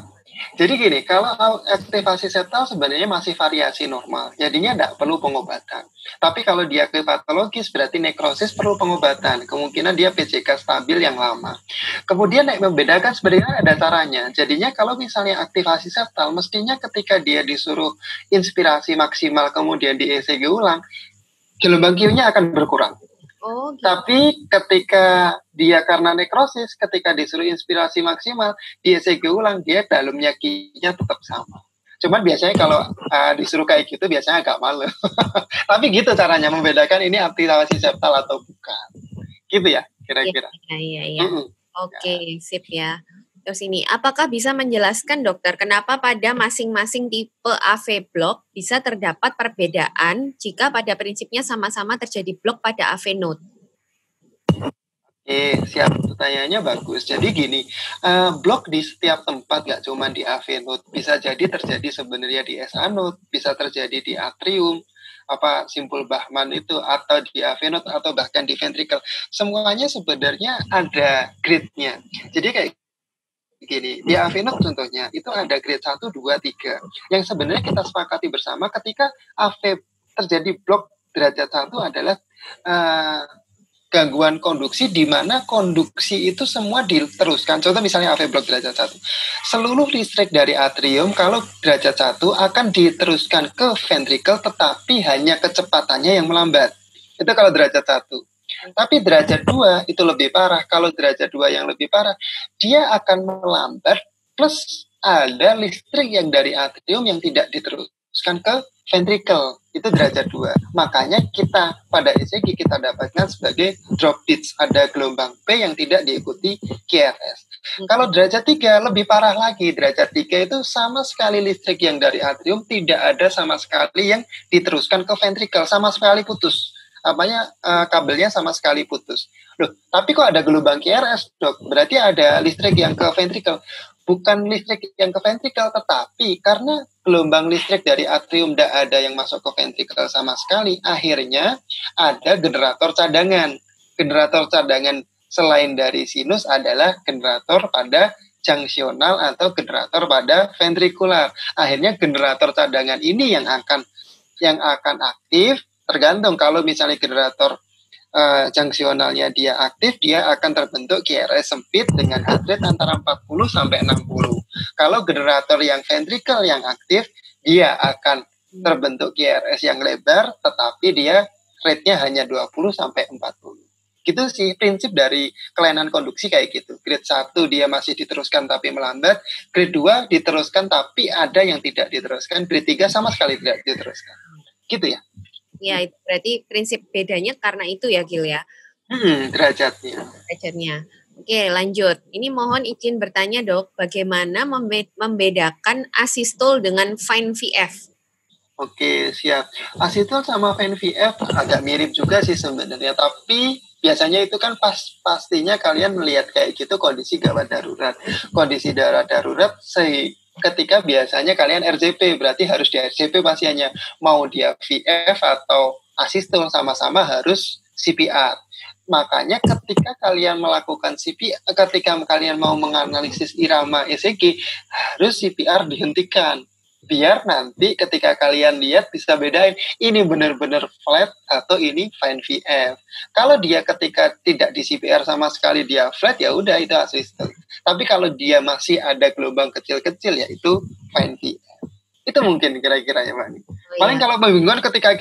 Jadi gini, kalau aktivasi septal sebenarnya masih variasi normal, jadinya tidak perlu pengobatan. Tapi kalau dia ke patologis berarti nekrosis perlu pengobatan. Kemungkinan dia PCK stabil yang lama. Kemudian membedakan sebenarnya ada caranya. Jadinya kalau misalnya aktivasi septal, mestinya ketika dia disuruh inspirasi maksimal kemudian di ECG ulang, gelombang Q-nya akan berkurang. Oh, gitu. Tapi ketika dia karena nekrosis, ketika disuruh inspirasi maksimal, di ECG ulang, dia dalamnya Q-nya tetap sama. Cuman biasanya kalau disuruh kayak gitu, biasanya agak malu. Tapi gitu caranya membedakan ini aktivasi septal atau bukan. Gitu ya, kira-kira. Iya. Oke, sip ya. Terus ini, apakah bisa menjelaskan dokter kenapa pada masing-masing tipe AV block bisa terdapat perbedaan jika pada prinsipnya sama-sama terjadi block pada AV node? Siap, pertanyaannya bagus. Jadi gini, blok di setiap tempat gak cuma di AV node, bisa jadi terjadi sebenarnya di SA node, bisa terjadi di atrium, simpul Bachmann itu, atau di AV node, atau bahkan di ventricle. Semuanya sebenarnya ada grade-nya. Jadi kayak gini, di AV node contohnya, itu ada grade 1, 2, 3. Yang sebenarnya kita sepakati bersama ketika AV terjadi blok derajat 1 adalah gangguan konduksi di mana konduksi itu semua diteruskan. Contoh misalnya AV blok derajat 1. Seluruh listrik dari atrium kalau derajat 1 akan diteruskan ke ventricle tetapi hanya kecepatannya yang melambat. Itu kalau derajat 1. Tapi derajat 2 itu lebih parah. Kalau derajat 2 yang lebih parah, dia akan melambat plus ada listrik yang dari atrium yang tidak diteruskan ke ventricle. Itu derajat 2. Makanya kita pada ECG kita dapatkan sebagai drop beats. Ada gelombang P yang tidak diikuti QRS. Kalau derajat 3 lebih parah lagi. Derajat 3 itu sama sekali listrik yang dari atrium tidak ada sama sekali yang diteruskan ke ventricle. Sama sekali putus. Kabelnya sama sekali putus. Loh, tapi kok ada gelombang QRS, dok? Berarti ada listrik yang ke ventricle. Bukan listrik yang ke ventricle, tetapi karena gelombang listrik dari atrium tidak ada yang masuk ke ventricle sama sekali, akhirnya ada generator cadangan. Generator cadangan selain dari sinus adalah generator pada junctional atau generator pada ventrikular. Akhirnya generator cadangan ini yang akan aktif. Tergantung kalau misalnya generator junctionalnya dia aktif, dia akan terbentuk QRS sempit dengan heart rate antara 40 sampai 60. Kalau generator yang ventricle yang aktif, dia akan terbentuk QRS yang lebar, tetapi dia rate-nya hanya 20 sampai 40. Gitu sih prinsip dari kelainan konduksi kayak gitu. Grade 1 dia masih diteruskan tapi melambat, grade 2 diteruskan tapi ada yang tidak diteruskan, grade 3 sama sekali tidak diteruskan. Gitu ya? Ya, itu berarti prinsip bedanya karena itu ya, Gil ya? Derajatnya. Oke, lanjut. Ini mohon izin bertanya, Dok, bagaimana membedakan asystole dengan fine VF? Oke, siap. Asystole sama fine VF agak mirip juga sih sebenarnya, tapi biasanya itu kan pastinya kalian melihat kayak gitu kondisi gawat darurat. Kondisi darurat ketika biasanya kalian RCP, berarti harus di RCP pasiennya. Mau dia VF atau asystole sama-sama harus CPR. Makanya ketika kalian melakukan CPR, ketika kalian mau menganalisis irama ECG, harus CPR dihentikan. Biar nanti ketika kalian lihat bisa bedain ini benar-benar flat atau ini fine VF. Kalau dia ketika tidak di CPR sama sekali dia flat, ya udah itu asystole. Tapi kalau dia masih ada gelombang kecil-kecil, ya itu fine VF. Itu mungkin kira-kira ya Mbak. Paling kalau pembingungan ketika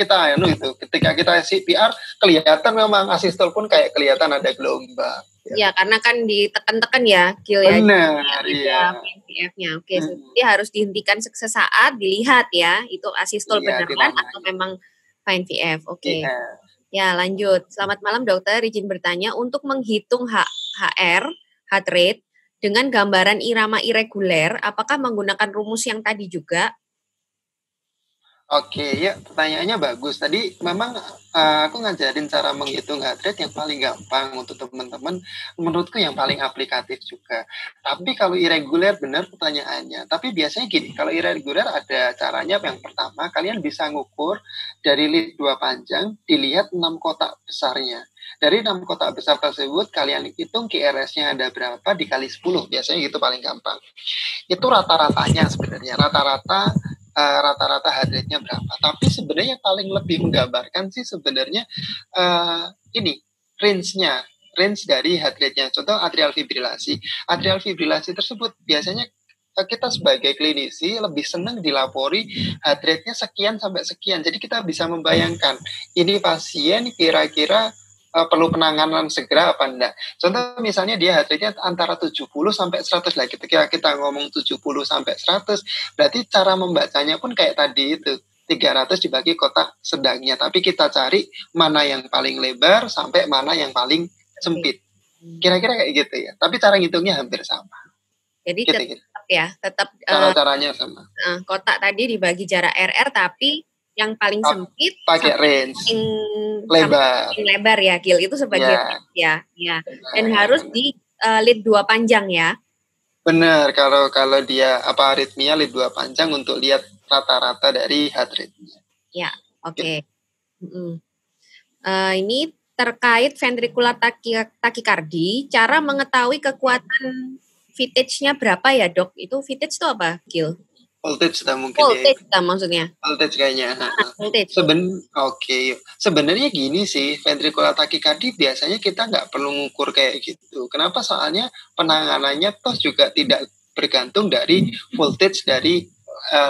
kita CPR kelihatan memang asystole pun kayak kelihatan ada gelombang. Ya, karena kan ditekan-tekan ya, Gil ya. Benar, iya. VF-nya. Oke, jadi harus dihentikan sesaat, dilihat ya, itu asystole beneran atau memang fine VF. Oke. Ya, lanjut. Selamat malam dokter, izin bertanya, untuk menghitung HR, heart rate, dengan gambaran irama irreguler, apakah menggunakan rumus yang tadi juga? Oke, ya pertanyaannya bagus. Tadi memang aku ngajarin cara menghitung heart rate yang paling gampang untuk teman-teman. Menurutku yang paling aplikatif juga. Tapi kalau irregular benar pertanyaannya. Tapi biasanya gini, kalau irregular ada caranya. Yang pertama, kalian bisa ngukur dari lead 2 panjang, dilihat 6 kotak besarnya. Dari 6 kotak besar tersebut, kalian hitung QRS-nya ada berapa dikali 10. Biasanya gitu paling gampang. Itu rata-ratanya sebenarnya. Rata-rata heart rate-nya berapa. Tapi sebenarnya yang paling lebih menggambarkan sih sebenarnya ini range dari heart rate-nya. Contoh atrial fibrilasi. Atrial fibrilasi tersebut biasanya kita sebagai klinisi lebih senang dilapori heart rate-nya sekian sampai sekian. Jadi kita bisa membayangkan ini pasien kira-kira perlu penanganan segera apa enggak. Contoh misalnya dia heart rate-nya antara 70 sampai 100 lah. Ketika kita ngomong 70 sampai 100, berarti cara membacanya pun kayak tadi itu. 300 dibagi kotak sedangnya. Tapi kita cari mana yang paling lebar sampai mana yang paling sempit. Kira-kira kayak gitu ya. Tapi cara ngitungnya hampir sama. Jadi tetap cara-caranya sama. Kotak tadi dibagi jarak RR tapi yang paling sempit pakai range lebar ya, Gil, itu sebagai ya. Dan harus di lead 2 panjang ya. Benar, kalau dia aritmia lead 2 panjang untuk lihat rata-rata dari heart rate-nya. Ya, oke. Ini terkait ventricular tachycardia, cara mengetahui kekuatan VTH-nya berapa ya, Dok? Itu VTH itu apa, Gil? Voltage mungkin voltage ya. Maksudnya. Voltage kayaknya. Voltage. Sebenarnya gini sih, ventricular tachycardia biasanya kita nggak perlu ngukur kayak gitu. Kenapa? Soalnya penanganannya toh juga tidak bergantung dari voltage dari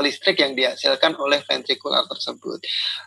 listrik yang dihasilkan oleh ventrikular tersebut.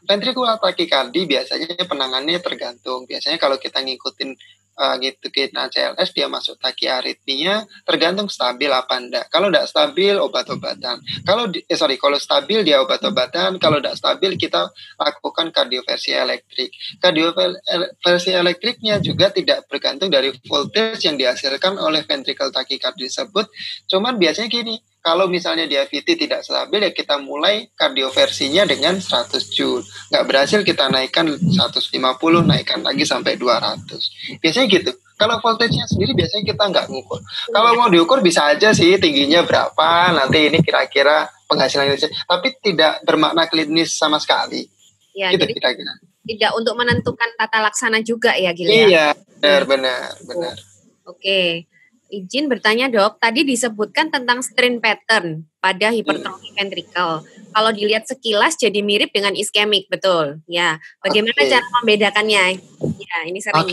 Ventricular tachycardia biasanya penanganannya tergantung. Biasanya kalau kita ngikutin CLS dia masuk tachyarrhythmia tergantung stabil apa enggak. Kalau enggak stabil obat-obatan. Kalau stabil dia obat-obatan, kalau enggak stabil kita lakukan kardioversi elektrik. Kardioversi elektriknya juga tidak bergantung dari voltage yang dihasilkan oleh ventricle tachycardia tersebut. Cuman biasanya gini, kalau misalnya dia VT tidak stabil ya kita mulai kardioversinya dengan 100 Joule. Nggak berhasil kita naikkan 150, naikkan lagi sampai 200. Biasanya gitu. Kalau voltage-nya sendiri biasanya kita nggak ngukur. Kalau mau diukur bisa aja sih tingginya berapa, nanti ini kira-kira penghasilan ini. Tapi tidak bermakna klinis sama sekali. Ya, gitu kira-kira. Tidak untuk menentukan tata laksana juga ya, Gil ya? Iya, benar. Oke. Izin bertanya dok, tadi disebutkan tentang strain pattern pada hipertrofi ventricle. Kalau dilihat sekilas jadi mirip dengan iskemik, betul? Ya, bagaimana cara membedakannya? Ya, ini sering.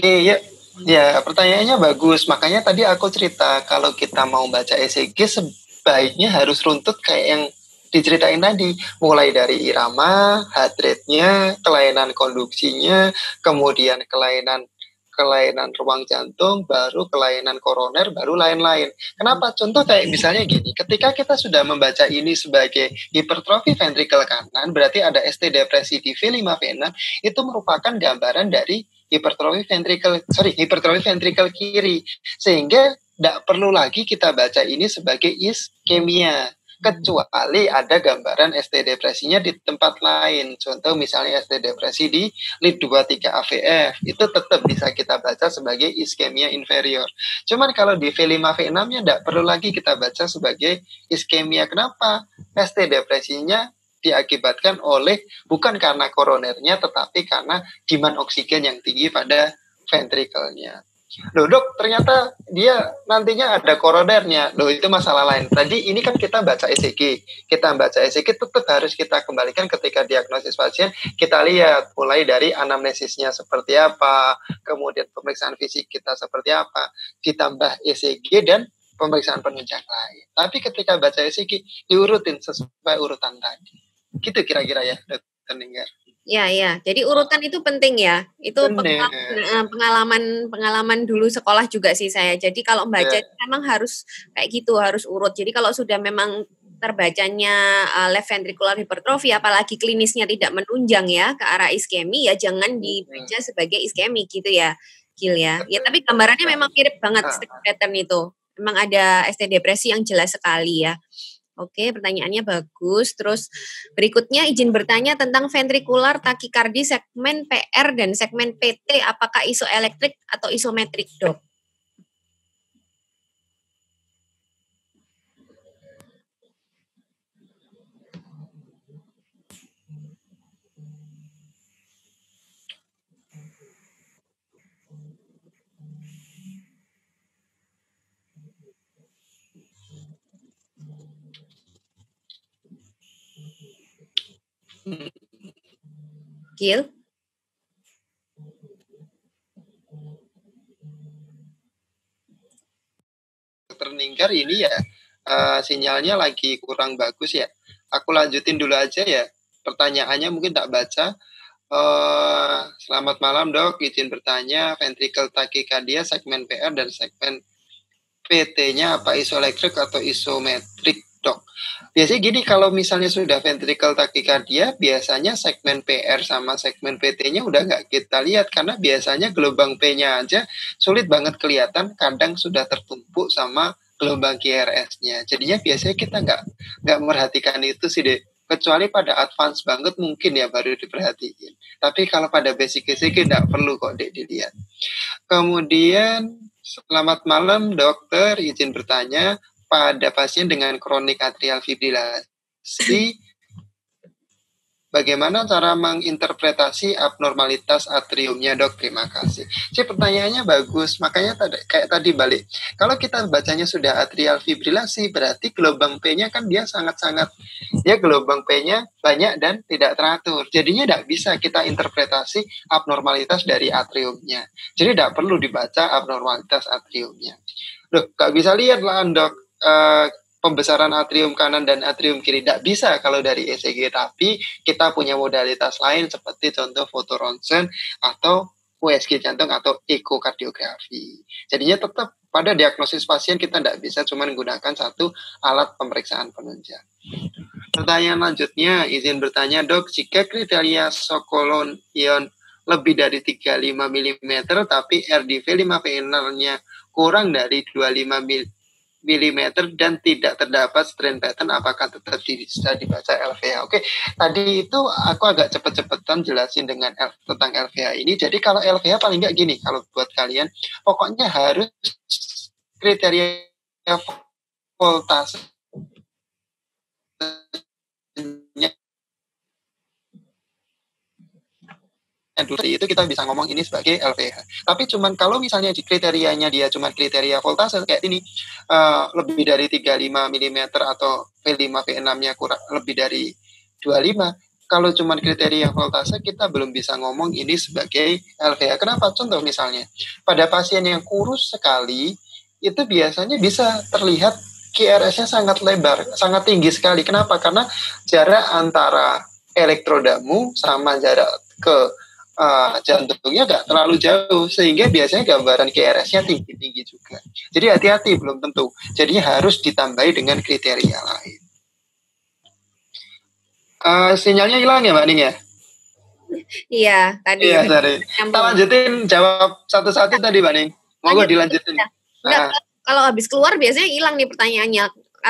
Ya, pertanyaannya bagus. Makanya tadi aku cerita kalau kita mau baca ECG sebaiknya harus runtut kayak yang diceritain tadi, mulai dari irama, heart rate-nya, kelainan konduksinya, kemudian kelainan kelainan ruang jantung, baru kelainan koroner, baru lain-lain. Kenapa? Contoh kayak misalnya gini, ketika kita sudah membaca ini sebagai hipertrofi ventrikel kanan, berarti ada ST depresi di V5-V6, itu merupakan gambaran dari hipertrofi ventrikel kiri. Sehingga tidak perlu lagi kita baca ini sebagai iskemia. Kecuali ada gambaran ST depresinya di tempat lain. Contoh misalnya ST depresi di lead 23 AVF, itu tetap bisa kita baca sebagai iskemia inferior. Cuman kalau di V5-V6-nya tidak perlu lagi kita baca sebagai iskemia. Kenapa? ST depresinya diakibatkan oleh bukan karena koronernya, tetapi karena demand oksigen yang tinggi pada ventrikelnya. Loh dok, ternyata dia nantinya ada koronernya. Loh itu masalah lain. Tadi ini kan kita baca ECG. Kita baca ECG tetap harus kita kembalikan ketika diagnosis pasien. Kita lihat mulai dari anamnesisnya seperti apa, kemudian pemeriksaan fisik kita seperti apa, ditambah ECG dan pemeriksaan penunjang lain. Tapi ketika baca ECG diurutin sesuai urutan tadi. Gitu kira-kira ya, Dr. Ninggar. Ya. Jadi urutan itu penting ya. Itu pengalaman dulu sekolah juga sih saya. Jadi kalau baca memang harus kayak gitu, harus urut. Jadi kalau sudah memang terbacanya left ventricular hypertrophy, apalagi klinisnya tidak menunjang ya ke arah iskemi, ya jangan dibaca sebagai iskemi gitu ya, Gil ya. Ya tapi gambarannya memang mirip banget pattern itu. Memang ada ST depresi yang jelas sekali ya. Oke, pertanyaannya bagus. Terus berikutnya izin bertanya tentang ventrikular takikardi segmen PR dan segmen PT, apakah isoelektrik atau isometrik, dok? Gil? Dokter Ninggar ini ya sinyalnya lagi kurang bagus ya. Aku lanjutin dulu aja ya. Pertanyaannya mungkin tak baca. Selamat malam dok, izin bertanya ventricle tachycardia segmen PR dan segmen PT-nya apa isoelektrik atau isometrik dok? Biasanya gini, kalau misalnya sudah ventricle tachycardia, biasanya segmen PR sama segmen PT-nya udah nggak kita lihat, karena biasanya gelombang P-nya aja sulit banget kelihatan, kadang sudah tertumpuk sama gelombang QRS-nya. Jadinya biasanya kita nggak merhatikan itu sih deh. Kecuali pada advance banget mungkin ya baru diperhatiin. Tapi kalau pada basic nggak perlu kok dek dilihat. Kemudian, selamat malam dokter, izin bertanya, pada pasien dengan kronik atrial fibrilasi, bagaimana cara menginterpretasi abnormalitas atriumnya dok? Terima kasih. Pertanyaannya bagus, makanya kayak tadi balik. Kalau kita bacanya sudah atrial fibrilasi, berarti gelombang P-nya kan dia sangat-sangat, ya gelombang P-nya banyak dan tidak teratur. Jadinya tidak bisa kita interpretasi abnormalitas dari atriumnya. Jadi tidak perlu dibaca abnormalitas atriumnya. Loh, nggak bisa lihat lah dok. Pembesaran atrium kanan dan atrium kiri tidak bisa kalau dari ECG, tapi kita punya modalitas lain seperti contoh foto ronsen atau USG jantung atau ekokardiografi. Jadinya tetap pada diagnosis pasien kita tidak bisa cuma menggunakan satu alat pemeriksaan penunjang. Pertanyaan lanjutnya, izin bertanya dok, jika kriteria Sokolon ion lebih dari 35 mm tapi RDV 5V0-nya kurang dari 25 mm dan tidak terdapat strain pattern, apakah tetap bisa dibaca LVH? Oke, tadi itu aku agak cepet-cepetan jelasin tentang LVH ini. Jadi kalau LVH paling nggak gini, kalau buat kalian, pokoknya harus kriteria voltase itu kita bisa ngomong ini sebagai LVH. Tapi cuman kalau misalnya di kriterianya dia cuma kriteria voltase kayak ini lebih dari 35 mm atau V5-V6-nya kurang lebih dari 25, kalau cuma kriteria voltase kita belum bisa ngomong ini sebagai LVH. Kenapa? Contoh misalnya pada pasien yang kurus sekali itu biasanya bisa terlihat QRS-nya sangat lebar, sangat tinggi sekali. Kenapa? Karena jarak antara elektrodamu sama jarak ke jantungnya nggak terlalu jauh, sehingga biasanya gambaran QRS-nya tinggi-tinggi juga. Jadi hati-hati, belum tentu. Jadi harus ditambahi dengan kriteria lain. Sinyalnya hilang ya Mbak Ning ya? Iya, tadi. Iya, sorry. Kita lanjutin jawab satu-satu tadi Mbak Ning. Mau dilanjutin? Enggak, kalau habis keluar biasanya hilang nih pertanyaannya.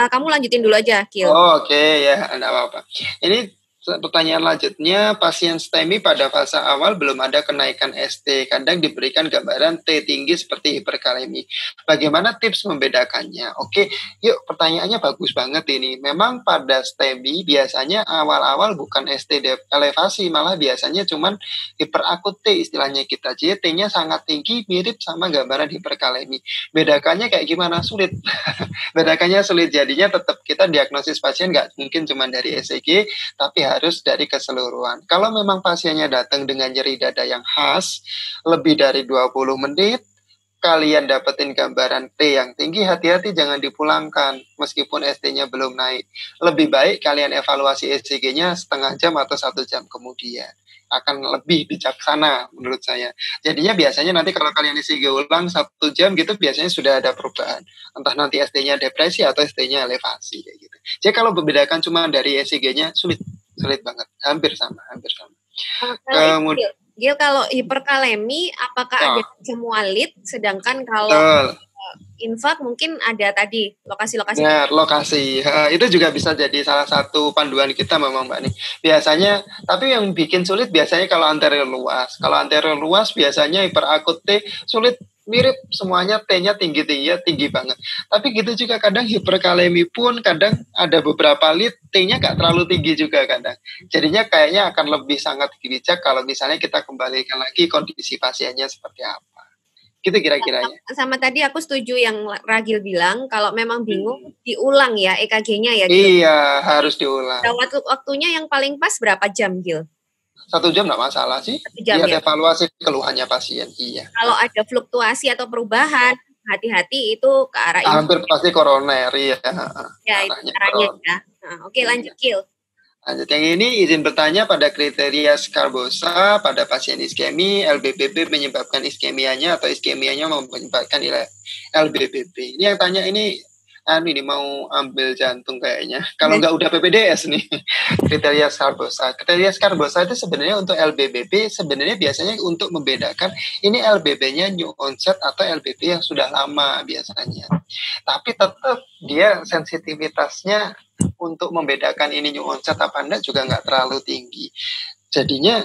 Kamu lanjutin dulu aja, Kil. Oke, ya, enggak apa-apa. Ini pertanyaan lanjutnya, pasien STEMI pada fase awal belum ada kenaikan ST, kadang diberikan gambaran T tinggi seperti hiperkalemi. Bagaimana tips membedakannya? Oke, yuk pertanyaannya bagus banget ini. Memang pada STEMI biasanya awal-awal bukan ST elevasi, malah biasanya cuman hiperakut T istilahnya kita. Jadi T-nya sangat tinggi, mirip sama gambaran hiperkalemi. Bedakannya kayak gimana? Sulit. Bedakannya sulit, jadinya tetap kita diagnosis pasien nggak mungkin cuma dari ECG, tapi harus dari keseluruhan. Kalau memang pasiennya datang dengan nyeri dada yang khas, lebih dari 20 menit, kalian dapetin gambaran T yang tinggi, hati-hati jangan dipulangkan, meskipun ST-nya belum naik. Lebih baik kalian evaluasi ECG-nya setengah jam atau 1 jam kemudian. Akan lebih bijaksana menurut saya. Jadinya biasanya nanti kalau kalian ECG ulang 1 jam gitu, biasanya sudah ada perubahan. Entah nanti ST-nya depresi atau ST-nya elevasi kayak gitu. Jadi kalau membedakan cuma dari ECG-nya sulit banget, hampir sama. Kemudian Gil, kalau hiperkalemi apakah ada semua lead, sedangkan kalau infak mungkin ada tadi lokasi-lokasi. Ya, lokasi. Itu juga bisa jadi salah satu panduan kita memang Mbak nih. Biasanya, tapi yang bikin sulit biasanya kalau anterior luas. Kalau anterior luas biasanya hiperakut T sulit, mirip semuanya T-nya tinggi banget. Tapi gitu juga kadang hiperkalemi pun kadang ada beberapa lead T-nya nggak terlalu tinggi juga kadang. Jadinya kayaknya akan lebih sangat bijak kalau misalnya kita kembalikan lagi kondisi pasiennya seperti apa. Gitu kira-kiranya. Sama tadi aku setuju yang Ragil bilang, kalau memang bingung diulang ya EKG-nya ya. Gil. Iya, harus diulang. Waktunya yang paling pas berapa jam, Gil? 1 jam nggak masalah sih. Lihat ya? Evaluasi keluhannya pasien. Iya. Kalau ada fluktuasi atau perubahan, hati-hati itu ke arah ini. Hampir pasti koroner ya. Ya, itu caranya ya. Oke, lanjut Gil. Lanjut yang ini, izin bertanya pada kriteria skarbosa pada pasien iskemi, LBBB menyebabkan iskemianya atau iskemianya menyebabkan LBBB. Ini yang tanya ini mau ambil jantung kayaknya. Kalau nggak udah PPDS nih, kriteria skarbosa. Kriteria skarbosa itu sebenarnya untuk LBBB, sebenarnya biasanya untuk membedakan ini LBB-nya new onset atau LBB yang sudah lama biasanya. Tapi tetap dia sensitivitasnya untuk membedakan ini new onset apa enggak juga nggak terlalu tinggi. Jadinya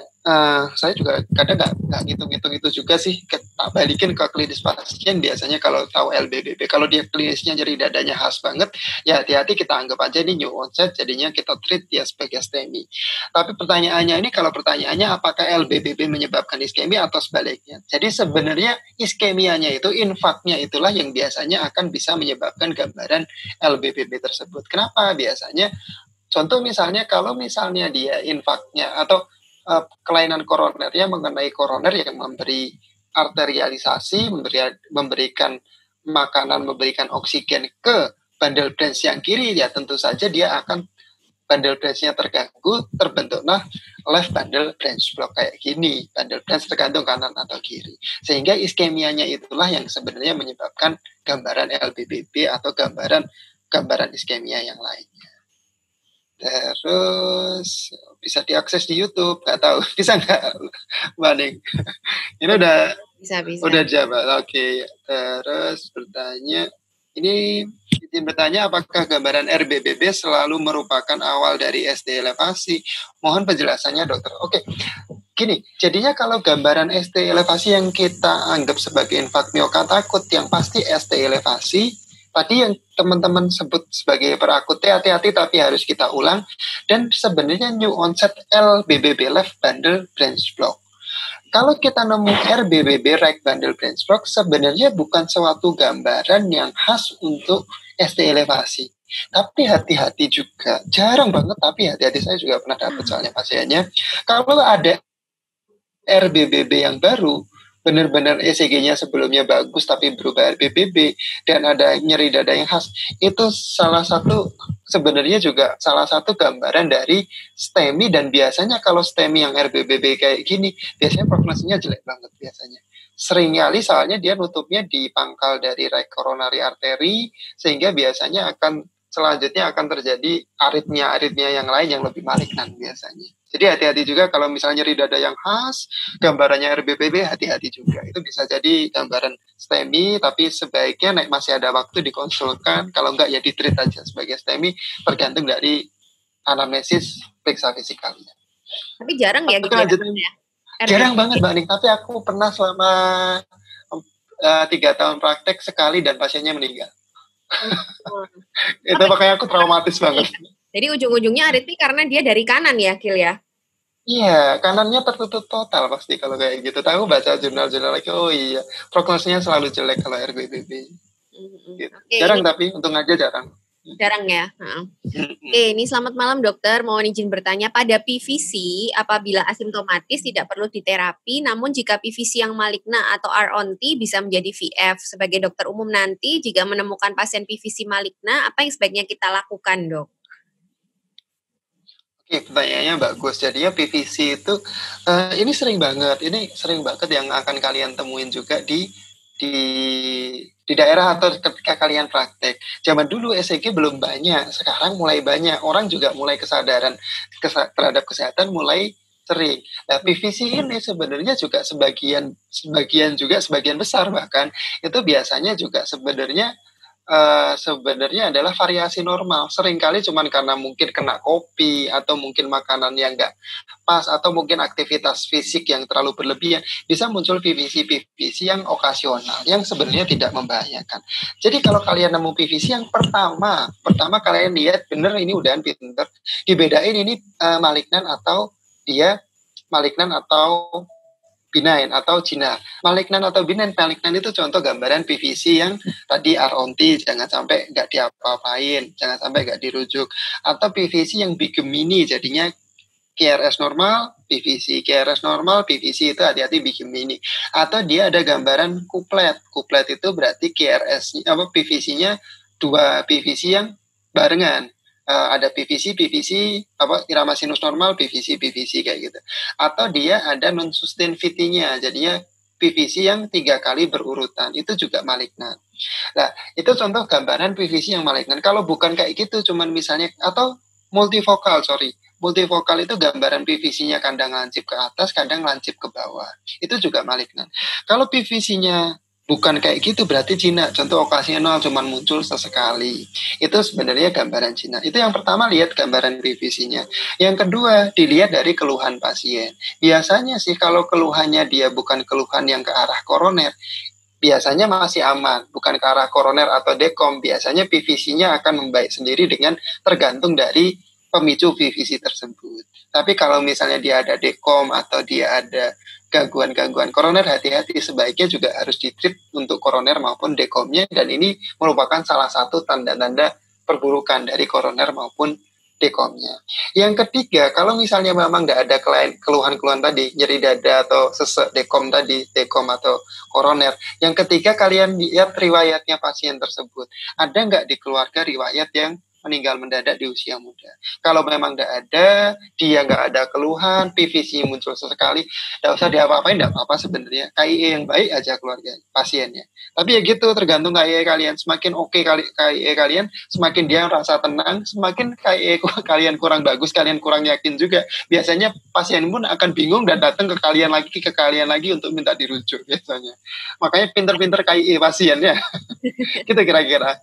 saya juga kadang nggak ngitung-ngitung itu juga sih. Tak balikin ke klinis pasien biasanya kalau tahu LBBB. Kalau dia klinisnya nyeri dadanya khas banget, ya hati-hati kita anggap aja ini new onset, jadinya kita treat dia sebagai STEMI. Tapi pertanyaannya ini, kalau pertanyaannya apakah LBBB menyebabkan iskemi atau sebaliknya. Jadi sebenarnya iskemianya itu, infaknya itulah yang biasanya akan bisa menyebabkan gambaran LBBB tersebut. Kenapa? Biasanya contoh misalnya kalau misalnya dia infaknya atau kelainan koronernya mengenai koroner yang memberi arterialisasi, memberikan makanan, memberikan oksigen ke bundle branch yang kiri, ya tentu saja dia akan bundle branch-nya terganggu, terbentuklah left bundle branch block kayak gini. Bundle branch tergantung kanan atau kiri. Sehingga iskemianya itulah yang sebenarnya menyebabkan gambaran LBBB atau gambaran iskemia yang lainnya. Terus bisa diakses di YouTube, nggak tahu bisa nggak, Mbak Ning? Ini udah jawab. Oke. Terus bertanya apakah gambaran RBBB selalu merupakan awal dari ST elevasi? Mohon penjelasannya dokter. Oke. Gini, jadinya kalau gambaran ST elevasi yang kita anggap sebagai infak miokard akut yang pasti ST elevasi, tadi yang teman-teman sebut sebagai perakut, hati-hati tapi harus kita ulang. Dan sebenarnya new onset LBBB left bundle branch block. Kalau kita nemu RBBB right bundle branch block, sebenarnya bukan suatu gambaran yang khas untuk ST elevasi. Tapi hati-hati juga, jarang banget tapi hati-hati, saya juga pernah dapat soalnya pasiennya. Kalau ada RBBB yang baru, benar-benar ECG-nya sebelumnya bagus tapi berubah RBBB dan ada nyeri dada yang khas, itu salah satu sebenarnya juga salah satu gambaran dari STEMI, dan biasanya kalau STEMI yang RBBB kayak gini, biasanya prognosinya jelek banget biasanya. Sering kali soalnya dia nutupnya di pangkal dari coronary artery, sehingga biasanya akan selanjutnya akan terjadi aritmia yang lain yang lebih malignan biasanya. Jadi hati-hati juga kalau misalnya nyeri dada yang khas, gambarannya RBPB, hati-hati juga. Itu bisa jadi gambaran STEMI, tapi sebaiknya masih ada waktu dikonsulkan. Kalau enggak ya di-treat aja sebagai STEMI, tergantung dari anamnesis periksa fisikalnya. Tapi jarang ya gitu ya? Jarang banget Mbak Ning, tapi aku pernah selama 3 tahun praktek sekali dan pasiennya meninggal. Itu makanya aku traumatis banget. Jadi ujung-ujungnya aritmi karena dia dari kanan ya, Gil ya? Iya, kanannya tertutup total pasti kalau kayak gitu. Tahu baca jurnal-jurnal lagi, oh iya, prognosnya selalu jelek kalau RBBB. Gitu. Jarang tapi, untung aja jarang. Jarang ya. Oke, ini selamat malam dokter. Mohon izin bertanya, pada PVC apabila asimptomatis tidak perlu diterapi, namun jika PVC yang maligna atau R-on-T bisa menjadi VF. Sebagai dokter umum nanti, jika menemukan pasien PVC maligna, apa yang sebaiknya kita lakukan, dok? Oke, pertanyaannya bagus. Jadinya PVC itu, ini sering banget yang akan kalian temuin juga di daerah atau ketika kalian praktek. Zaman dulu ECG belum banyak, sekarang mulai banyak. Orang juga mulai kesadaran terhadap kesehatan mulai sering. Nah, PVC ini sebenarnya juga sebagian besar bahkan itu biasanya juga sebenarnya adalah variasi normal. Seringkali cuman karena mungkin kena kopi atau mungkin makanan yang nggak pas atau mungkin aktivitas fisik yang terlalu berlebihan, bisa muncul PVC yang okasional yang sebenarnya tidak membahayakan. Jadi kalau kalian nemu PVC yang pertama kalian lihat bener ini udahan pinter, dibedain ini malignan atau benign atau Cina. Malignan atau benign, malignan itu contoh gambaran PVC yang tadi R-on-T, jangan sampai nggak diapa-apain, jangan sampai nggak dirujuk. Atau PVC yang bigemini, jadinya KRS normal, PVC, KRS normal, PVC itu hati-hati bigemini. Atau dia ada gambaran kuplet. Kuplet itu berarti PVC-nya dua PVC yang barengan. Ada PVC irama sinus normal, PVC kayak gitu. Atau dia ada non-sustainability-nya, jadinya PVC yang 3 kali berurutan, itu juga malignan. Nah, itu contoh gambaran PVC yang malignan. Kalau bukan kayak gitu, cuman misalnya, atau multifokal itu gambaran PVC-nya kadang lancip ke atas, kadang lancip ke bawah. Itu juga malignan. Kalau PVC-nya bukan kayak gitu, berarti Cina. Contoh okasional cuman muncul sesekali. Itu sebenarnya gambaran Cina. Itu yang pertama, lihat gambaran PVC-nya. Yang kedua, dilihat dari keluhan pasien. Biasanya sih kalau keluhannya dia bukan keluhan yang ke arah koroner, biasanya masih aman. Bukan ke arah koroner atau dekom, biasanya PVC-nya akan membaik sendiri dengan tergantung dari pemicu PVC tersebut. Tapi kalau misalnya dia ada dekom atau dia ada gangguan koroner, hati-hati, sebaiknya juga harus ditreat untuk koroner maupun dekomnya, dan ini merupakan salah satu tanda-tanda perburukan dari koroner maupun dekomnya. Yang ketiga, kalau misalnya memang nggak ada keluhan-keluhan tadi, nyeri dada atau sesek dekom tadi, dekom atau koroner, yang ketiga kalian lihat riwayatnya pasien tersebut. Ada nggak di keluarga riwayat yang meninggal mendadak di usia muda? Kalau memang nggak ada, dia nggak ada keluhan, PVC muncul sesekali, nggak usah diapa-apain, nggak apa-apa sebenarnya. KIE yang baik aja keluarga pasiennya. Tapi ya gitu, tergantung KIE kalian. Semakin oke KIE kalian, semakin dia merasa tenang. Semakin KIE kalian kurang bagus, kalian kurang yakin juga, biasanya pasien pun akan bingung dan datang ke kalian lagi untuk minta dirujuk biasanya. Makanya pinter-pinter KIE pasiennya. Gitu kira-kira.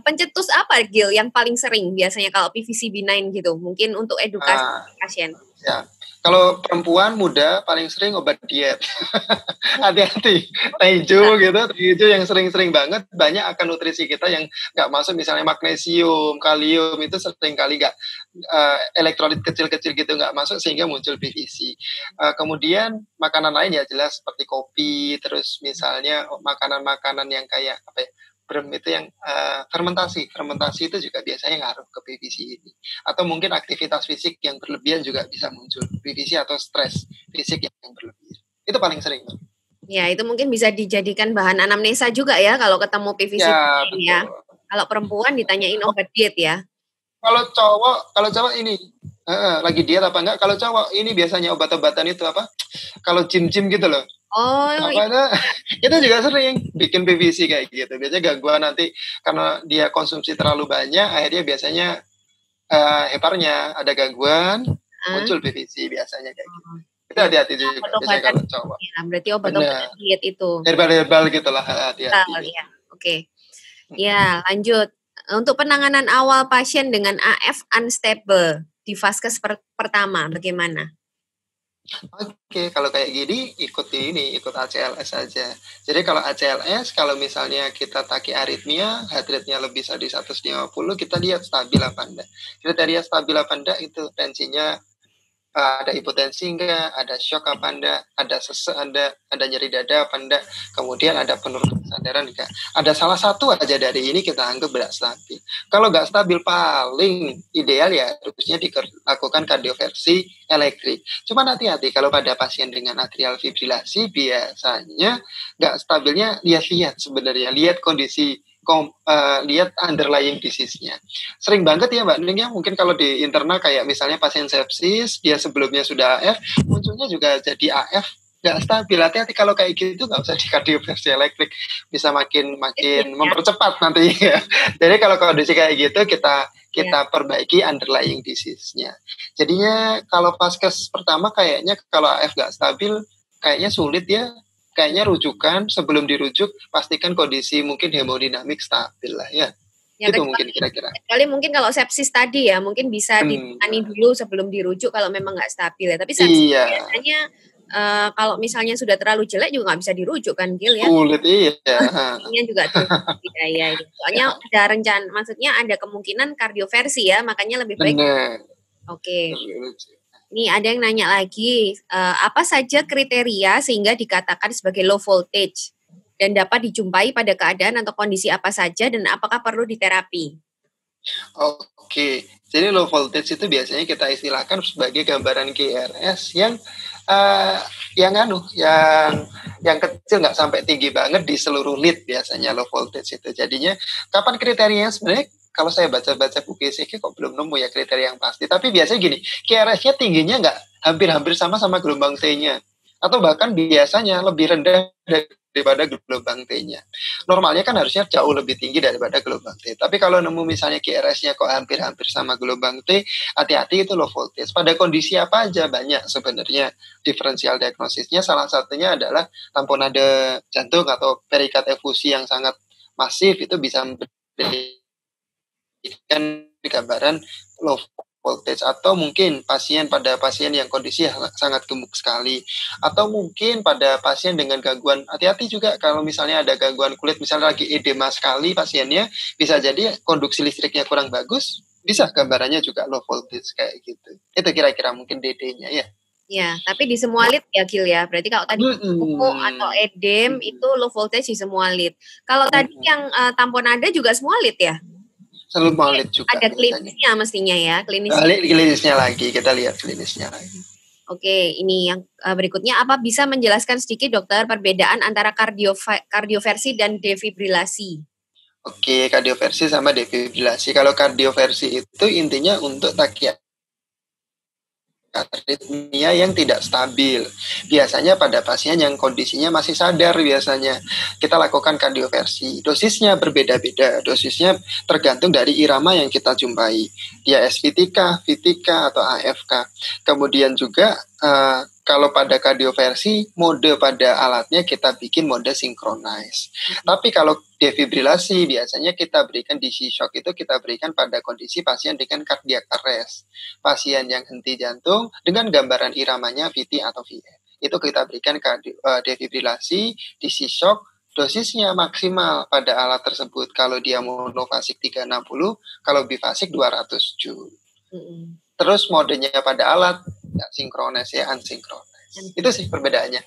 Pencetus apa, Gil, yang paling sering biasanya kalau PVC benign gitu? Mungkin untuk edukasi pasien. Ya, kalau perempuan muda paling sering obat diet. Hati-hati, teh hijau yang sering-sering banget. Banyak akan nutrisi kita yang nggak masuk, misalnya magnesium, kalium, itu sering kali nggak, elektrolit kecil-kecil gitu nggak masuk sehingga muncul PVC. Kemudian makanan lain ya jelas seperti kopi, terus misalnya makanan-makanan yang kayak apa ya, itu yang fermentasi itu juga biasanya ngaruh ke PVC ini. Atau mungkin aktivitas fisik yang berlebihan juga bisa muncul PVC, atau stres fisik yang berlebihan. Itu paling sering. Ya, itu mungkin bisa dijadikan bahan anamnesa juga ya kalau ketemu PVC ya. Kalau perempuan ditanyain obat diet ya. Kalau cowok ini lagi diet apa enggak? Kalau cowok ini biasanya obat-obatan itu apa? Kalau gym gitu loh. Oh, Apanya itu juga sering bikin PVC kayak gitu. Biasanya gangguan nanti karena dia konsumsi terlalu banyak, akhirnya biasanya heparnya ada gangguan, muncul PVC biasanya kayak gitu. Itu hati-hati juga biasanya kalau cowok. Ya, berarti obat-obatan diet itu. Herbal gitulah, hati-hati. Ya, oke. Ya, lanjut. Untuk penanganan awal pasien dengan AF unstable di vaskes pertama, bagaimana? Oke, kalau kayak gini ikut ACLS saja. Jadi kalau ACLS, kalau misalnya kita taki aritmia, heart rate-nya lebih dari 150, kita lihat stabil apa enggak. Kriteria stabil apa enggak itu tensinya ada hipotensi enggak, ada shock apa enggak, ada sesek ada nyeri dada apa enggak, kemudian ada penurunan kesadaran enggak. Ada salah satu aja dari ini kita anggap berat stabil. Kalau enggak stabil paling ideal ya harusnya dilakukan kardioversi elektrik. Cuma hati-hati kalau pada pasien dengan atrial fibrilasi biasanya enggak stabilnya lihat-lihat sebenarnya, lihat kondisi lihat underlying disease-nya. Sering banget ya Mbak Ning ya, mungkin kalau di internal kayak misalnya pasien sepsis, dia sebelumnya sudah AF, munculnya juga jadi AF, nggak stabil. Hati-hati kalau kayak gitu nggak usah di kardioversi elektrik, bisa makin mempercepat nanti ya. Jadi kalau kondisi kayak gitu kita perbaiki underlying disease-nya. Jadinya kalau vaskes pertama kayaknya kalau AF nggak stabil, kayaknya sulit ya. Kayaknya rujukan, sebelum dirujuk pastikan kondisi mungkin hemodinamik stabil lah ya. Ya, itu mungkin kira-kira. Kecuali mungkin kalau sepsis tadi ya, mungkin bisa ditangani dulu sebelum dirujuk kalau memang nggak stabil ya. Tapi sepsis biasanya kalau misalnya sudah terlalu jelek juga nggak bisa dirujuk kan, Gil ya? Sulit, iya. Ini juga ya. Soalnya ada rencana, maksudnya ada kemungkinan kardioversi ya, makanya lebih baik. Oke. Nih ada yang nanya lagi, apa saja kriteria sehingga dikatakan sebagai low voltage dan dapat dijumpai pada keadaan atau kondisi apa saja dan apakah perlu diterapi? Oke, jadi low voltage itu biasanya kita istilahkan sebagai gambaran GRS yang kecil nggak sampai tinggi banget di seluruh lead biasanya low voltage itu. Jadinya kapan kriterianya sebenarnya? Kalau saya baca-baca buku ECG kok belum nemu ya kriteria yang pasti. Tapi biasanya gini, QRS-nya tingginya nggak hampir-hampir sama gelombang T-nya. Atau bahkan biasanya lebih rendah daripada gelombang T-nya. Normalnya kan harusnya jauh lebih tinggi daripada gelombang T. Tapi kalau nemu misalnya QRS-nya kok hampir-hampir sama gelombang T, hati-hati itu low voltage. Pada kondisi apa aja banyak sebenarnya diferensial diagnosisnya. Salah satunya adalah tamponade jantung atau perikard efusi yang sangat masif itu bisa gambaran low voltage, atau mungkin pada pasien yang kondisi sangat gemuk sekali, atau mungkin pada pasien dengan gangguan, hati-hati juga kalau misalnya ada gangguan kulit, misalnya lagi edema sekali pasiennya, bisa jadi konduksi listriknya kurang bagus, bisa gambarannya juga low voltage kayak gitu. Itu kira-kira mungkin DD-nya ya. Ya, tapi di semua lead ya Gil ya. Berarti kalau tadi kuku atau edem itu low voltage di semua lead. Kalau tadi yang tamponade juga semua lead ya? Semua lead juga. Ada klinisnya mestinya ya, klinisnya lagi, kita lihat klinisnya lagi. Oke, ini yang berikutnya, apa bisa menjelaskan sedikit dokter perbedaan antara kardioversi dan defibrilasi? Oke, kardioversi sama defibrilasi. Kalau kardioversi itu intinya untuk aritmia yang tidak stabil. Biasanya pada pasien yang kondisinya masih sadar biasanya kita lakukan kardioversi. Dosisnya berbeda-beda. Dosisnya tergantung dari irama yang kita jumpai. Dia SVTK, VTK atau AFK. Kemudian juga kalau pada kardioversi, mode pada alatnya kita bikin mode synchronize. Tapi kalau defibrilasi biasanya kita berikan DC shock itu kita berikan pada kondisi pasien dengan cardiac arrest. Pasien yang henti jantung dengan gambaran iramanya VT atau VF. Itu kita berikan defibrilasi, DC shock, dosisnya maksimal pada alat tersebut. Kalau dia monofasik 360, kalau bifasik 200 joule. Terus modenya pada alat nggak sinkronis ya, unsinkronis. Itu sih perbedaannya.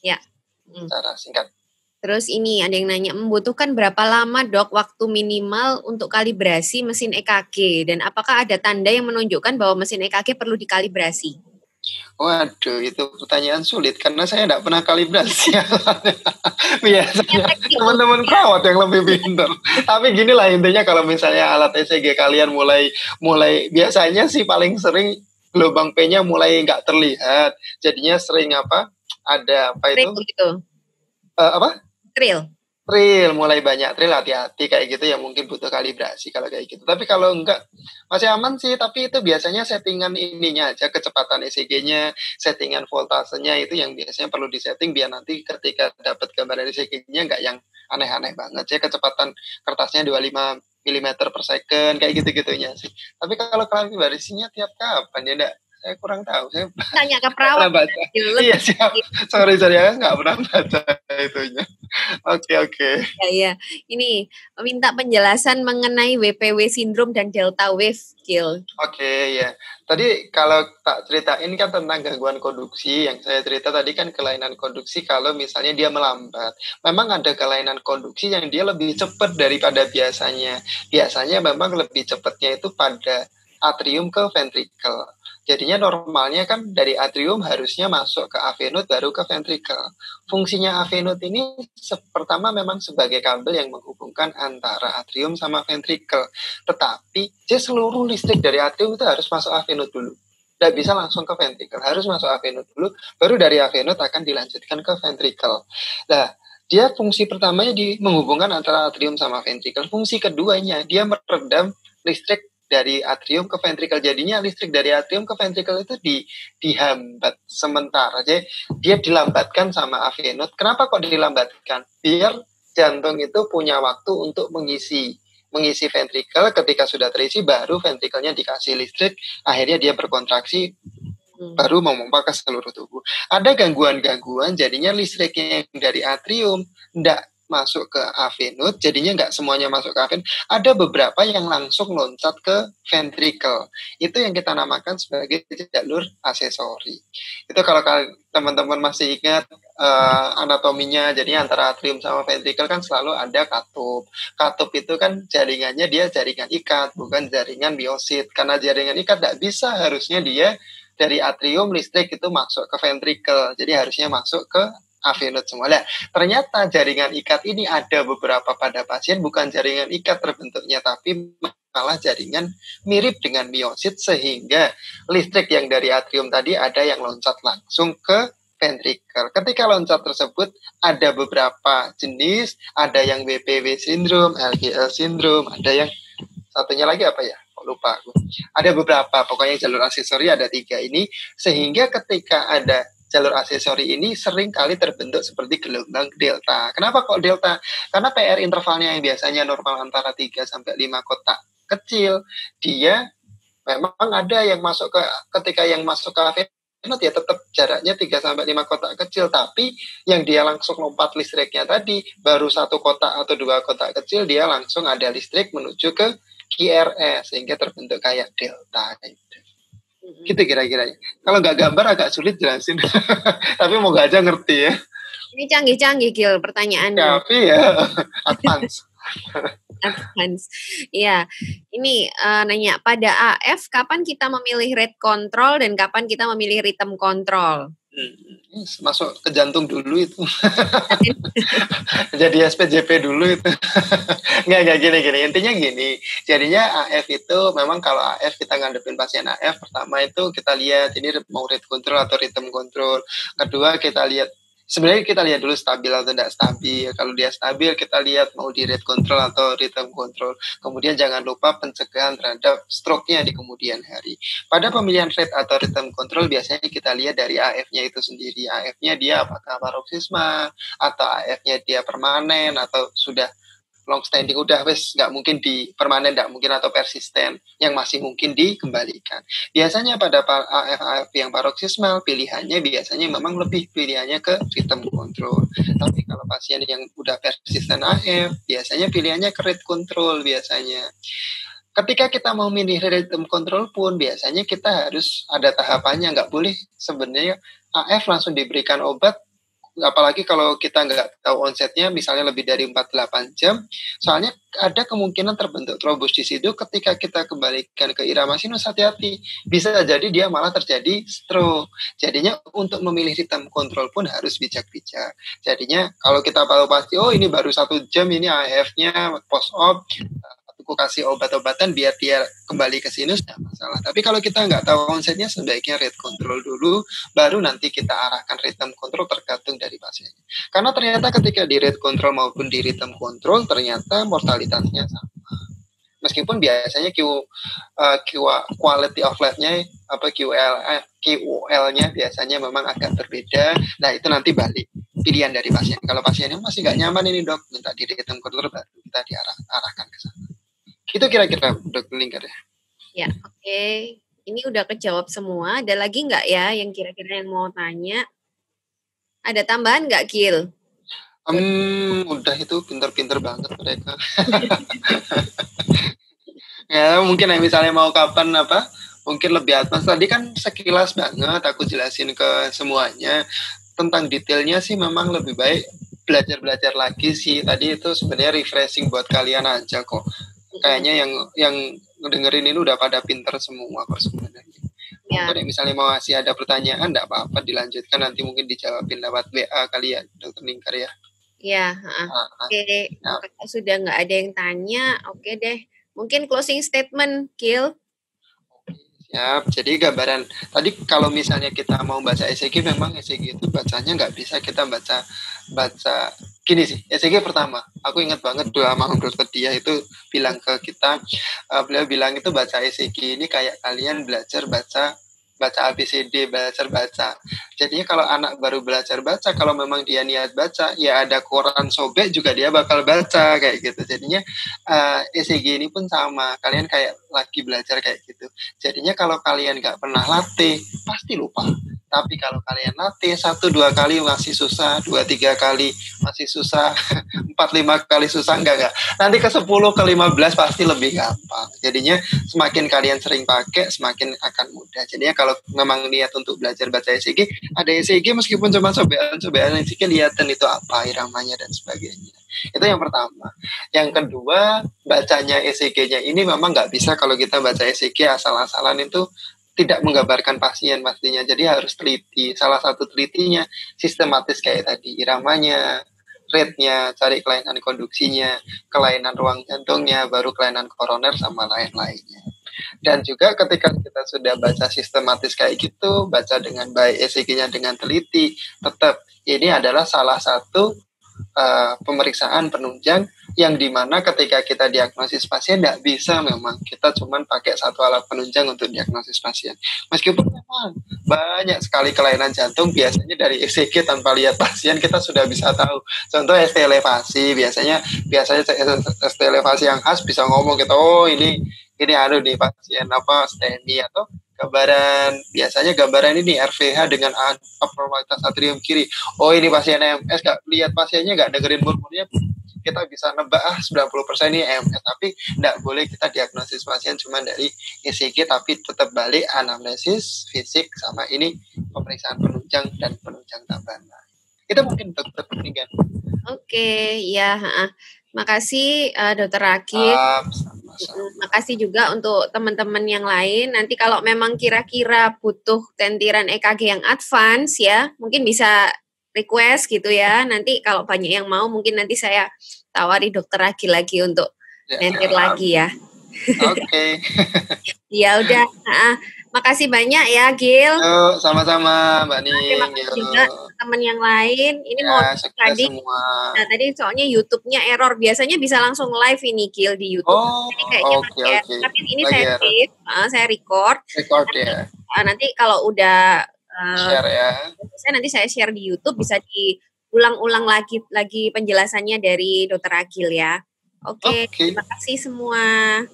Ya. Secara singkat. Terus ini ada yang nanya, membutuhkan berapa lama dok waktu minimal untuk kalibrasi mesin EKG dan apakah ada tanda yang menunjukkan bahwa mesin EKG perlu dikalibrasi? Waduh, itu pertanyaan sulit karena saya tidak pernah kalibrasi. Biasanya teman-teman perawat yang lebih pintar. Tapi gini lah intinya, kalau misalnya alat ECG kalian mulai biasanya sih paling sering gelombang P-nya mulai nggak terlihat. Jadinya sering apa? Ada apa itu? Gitu. Apa? Trill. Mulai banyak tril, hati-hati kayak gitu ya, mungkin butuh kalibrasi kalau kayak gitu. Tapi kalau enggak masih aman sih, tapi itu biasanya settingan ininya aja, kecepatan ECG-nya, settingan voltasenya itu yang biasanya perlu disetting biar nanti ketika dapat gambar dari ECG-nya enggak yang aneh-aneh banget ya, kecepatan kertasnya 25 mm per second kayak gitu-gitunya sih. Tapi kalau kalibrasinya tiap kapan ya enggak, saya kurang tahu. Saya tanya ke perawat. baca. Iya siap. Sorry ya nggak pernah baca itunya. Oke. Ya. Ini minta penjelasan mengenai WPW syndrome dan delta wave, Gil. Oke, ya. Tadi kalau tak ceritain kan tentang gangguan konduksi, yang saya cerita tadi kan kelainan konduksi kalau misalnya dia melambat. Memang ada kelainan konduksi yang dia lebih cepat daripada biasanya. Biasanya memang lebih cepatnya itu pada atrium ke ventricle. Jadinya normalnya kan dari atrium harusnya masuk ke AV node baru ke ventricle. Fungsinya AV node ini pertama memang sebagai kabel yang menghubungkan antara atrium sama ventricle. Tetapi seluruh listrik dari atrium itu harus masuk AV node dulu. Tidak bisa langsung ke ventricle, harus masuk AV node dulu, baru dari AV node akan dilanjutkan ke ventricle. Nah, dia fungsi pertamanya menghubungkan antara atrium sama ventricle. Fungsi keduanya dia meredam listrik dari atrium ke ventricle. Jadinya listrik dari atrium ke ventricle itu dihambat sementara. Jadi dia dilambatkan sama AV node. Kenapa kok dilambatkan? Biar jantung itu punya waktu untuk mengisi ventricle. Ketika sudah terisi baru ventricle-nya dikasih listrik, akhirnya dia berkontraksi, baru memompa ke seluruh tubuh. Ada gangguan-gangguan, jadinya listriknya yang dari atrium tidak masuk ke AV node, jadinya nggak semuanya masuk ke AV node. Ada beberapa yang langsung loncat ke ventricle. Itu yang kita namakan sebagai jalur aksesori. Itu kalau teman-teman masih ingat anatominya, jadi antara atrium sama ventricle kan selalu ada katup. Katup itu kan jaringannya dia jaringan ikat, bukan jaringan miosit. Karena jaringan ikat tidak bisa, harusnya dia dari atrium listrik itu masuk ke ventricle. Jadi harusnya masuk ke AV node semua. Nah, ternyata jaringan ikat ini ada beberapa pada pasien bukan jaringan ikat terbentuknya, tapi malah jaringan mirip dengan miosit, sehingga listrik yang dari atrium tadi ada yang loncat langsung ke ventricle. Ketika loncat tersebut ada beberapa jenis, ada yang WPW syndrome, LGL syndrome, ada yang satunya lagi apa ya? Lupa aku. Ada beberapa, pokoknya jalur aksesori ada 3 ini, sehingga ketika ada jalur aksesori ini sering kali terbentuk seperti gelombang delta. Kenapa kok delta? Karena PR intervalnya yang biasanya normal antara 3 sampai 5 kotak kecil, dia memang ada yang masuk ke, ketika yang masuk ke AV node ya tetap jaraknya 3 sampai 5 kotak kecil, tapi yang dia langsung lompat listriknya tadi baru 1 kotak atau 2 kotak kecil, dia langsung ada listrik menuju ke QRS sehingga terbentuk kayak delta gitu kira-kira. Kalau nggak gambar agak sulit jelasin. Tapi moga aja ngerti ya. Ini canggih-canggih Gil pertanyaannya. Tapi ya advance. Advance. Ya, ini nanya pada AF kapan kita memilih rate control dan kapan kita memilih rhythm control? Masuk ke jantung dulu itu. Jadi SPJP dulu itu. Nggak gini. Intinya gini. Jadinya AF itu memang kalau AF kita ngadepin pasien AF, pertama itu kita lihat ini mau rate control atau rhythm control. Kedua kita lihat, sebenarnya kita lihat dulu stabil atau tidak stabil. Kalau dia stabil, kita lihat mau di rate control atau rhythm control. Kemudian jangan lupa pencegahan terhadap stroke-nya di kemudian hari. Pada pemilihan rate atau rhythm control, biasanya kita lihat dari AF-nya itu sendiri. AF-nya dia apakah paroksisma, atau AF-nya dia permanen, atau sudah long standing, udah wes nggak mungkin di permanen, nggak mungkin, atau persisten yang masih mungkin dikembalikan. Biasanya pada AF yang paroksismal pilihannya biasanya memang lebih pilihannya ke rhythm control. Tapi kalau pasien yang udah persisten AF biasanya pilihannya ke rate control biasanya. Ketika kita mau milih rhythm control pun biasanya kita harus ada tahapannya, nggak boleh sebenarnya AF langsung diberikan obat apalagi kalau kita nggak tahu onsetnya misalnya lebih dari 48 jam, soalnya ada kemungkinan terbentuk trombos di situ ketika kita kembalikan ke irama sinus, hati-hati, bisa jadi dia malah terjadi stroke. Jadinya untuk memilih ritme kontrol pun harus bijak-bijak. Jadinya kalau kita tahu pasti, oh ini baru 1 jam ini AF-nya post-op, aku kasih obat-obatan biar dia kembali ke sinus, tidak masalah. Tapi kalau kita nggak tahu onsetnya, sebaiknya rate control dulu, baru nanti kita arahkan rhythm control tergantung dari pasiennya. Karena ternyata ketika di rate control maupun di rhythm control, ternyata mortalitasnya sama. Meskipun biasanya quality of life-nya apa QOL-nya biasanya memang agak berbeda. Nah itu nanti balik pilihan dari pasien. Kalau pasiennya masih nggak nyaman ini dok, minta di rhythm control baru kita diarahkan ke sana. Itu kira-kira Dr. Lingkar ya. Ya, oke. Ini udah kejawab semua. Ada lagi nggak ya yang kira-kira yang mau tanya? Ada tambahan nggak, Gil? Udah itu pinter-pinter banget mereka. Ya mungkin misalnya mau kapan apa, mungkin lebih advance. Tadi kan sekilas banget aku jelasin ke semuanya. Tentang detailnya sih memang lebih baik belajar lagi sih. Tadi itu sebenarnya refreshing buat kalian aja kok. Kayaknya yang dengerin ini udah pada pinter semua kok sebenarnya. Ya. Kalau misalnya mau masih ada pertanyaan, enggak apa-apa dilanjutkan, nanti mungkin dijawabin lewat WA kali ya, Dr. Lingkar ya. Ya, oke. Ya. Sudah nggak ada yang tanya, oke deh. Mungkin closing statement, Gil. Ya, jadi gambaran tadi kalau misalnya kita mau baca ECG, memang ECG itu bacanya nggak bisa kita baca gini sih. ECG pertama, aku ingat banget dua almarhum dokter dia itu bilang ke kita, beliau bilang itu baca ECG ini kayak kalian belajar baca ABCD, belajar baca. Jadinya kalau anak baru belajar baca, kalau memang dia niat baca, ya ada koran sobek juga dia bakal baca kayak gitu. Jadinya ECG ini pun sama, kalian kayak lagi belajar kayak gitu. Jadinya kalau kalian nggak pernah latih, pasti lupa. Tapi kalau kalian latih 1-2 kali masih susah, 2-3 kali masih susah, 4-5 kali susah, enggak. Nanti ke 10 ke 15 pasti lebih gampang. Jadinya semakin kalian sering pakai, semakin akan mudah. Jadinya kalau memang niat untuk belajar baca ECG, ada ECG meskipun cuma coba-coba ECG, lihatin itu apa iramanya dan sebagainya. Itu yang pertama. Yang kedua, bacanya ECG-nya ini memang nggak bisa kalau kita baca ECG asal-asalan, itu tidak menggambarkan pasien pastinya. Jadi harus teliti. Salah satu telitinya sistematis kayak tadi, iramanya, rate-nya, cari kelainan konduksinya, kelainan ruang jantungnya, baru kelainan koroner sama lain-lainnya. Dan juga ketika kita sudah baca sistematis kayak gitu, baca dengan baik ECG-nya dengan teliti, tetap ini adalah salah satu pemeriksaan penunjang yang dimana ketika kita diagnosis pasien tidak bisa memang kita cuman pakai satu alat penunjang untuk diagnosis pasien. Meskipun memang banyak sekali kelainan jantung, biasanya dari ECG tanpa lihat pasien kita sudah bisa tahu. Contoh ST elevasi, biasanya ST elevasi yang khas bisa ngomong kita, oh ini nih pasien apa STEMI, atau biasanya gambaran ini RVH dengan abnormalitas atrium kiri. Oh ini pasien MS, gak lihat pasiennya, gak dengerin murmurnya, kita bisa nebak 90% ini MS. Tapi tidak boleh kita diagnosis pasien cuma dari ECG, tapi tetap balik anamnesis, fisik, sama ini pemeriksaan penunjang dan penunjang tambahan. Itu mungkin dokter penunjang. Oke, ya. Makasih Dokter Akil. Makasih juga untuk teman-teman yang lain. Nanti kalau memang kira-kira butuh tentiran EKG yang advance ya, mungkin bisa request gitu ya. Nanti kalau banyak yang mau, mungkin nanti saya tawari Dokter Akil lagi untuk nentir lagi ya. Oke. Ya udah. Makasih banyak ya, Gil. Sama-sama, Mbak Ning. Terima kasih juga teman yang lain. Ini mau tadi. Nah, tadi soalnya YouTube-nya error. Biasanya bisa langsung live ini, Gil, di YouTube. Oh, oke. Tapi ini saya save, saya record. Ya. Nanti kalau udah share ya. Nanti saya share di YouTube, bisa diulang-ulang lagi penjelasannya dari Dokter Akil ya. Oke, terima kasih semua.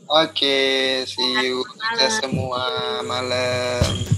Oke, see you kita semua malam.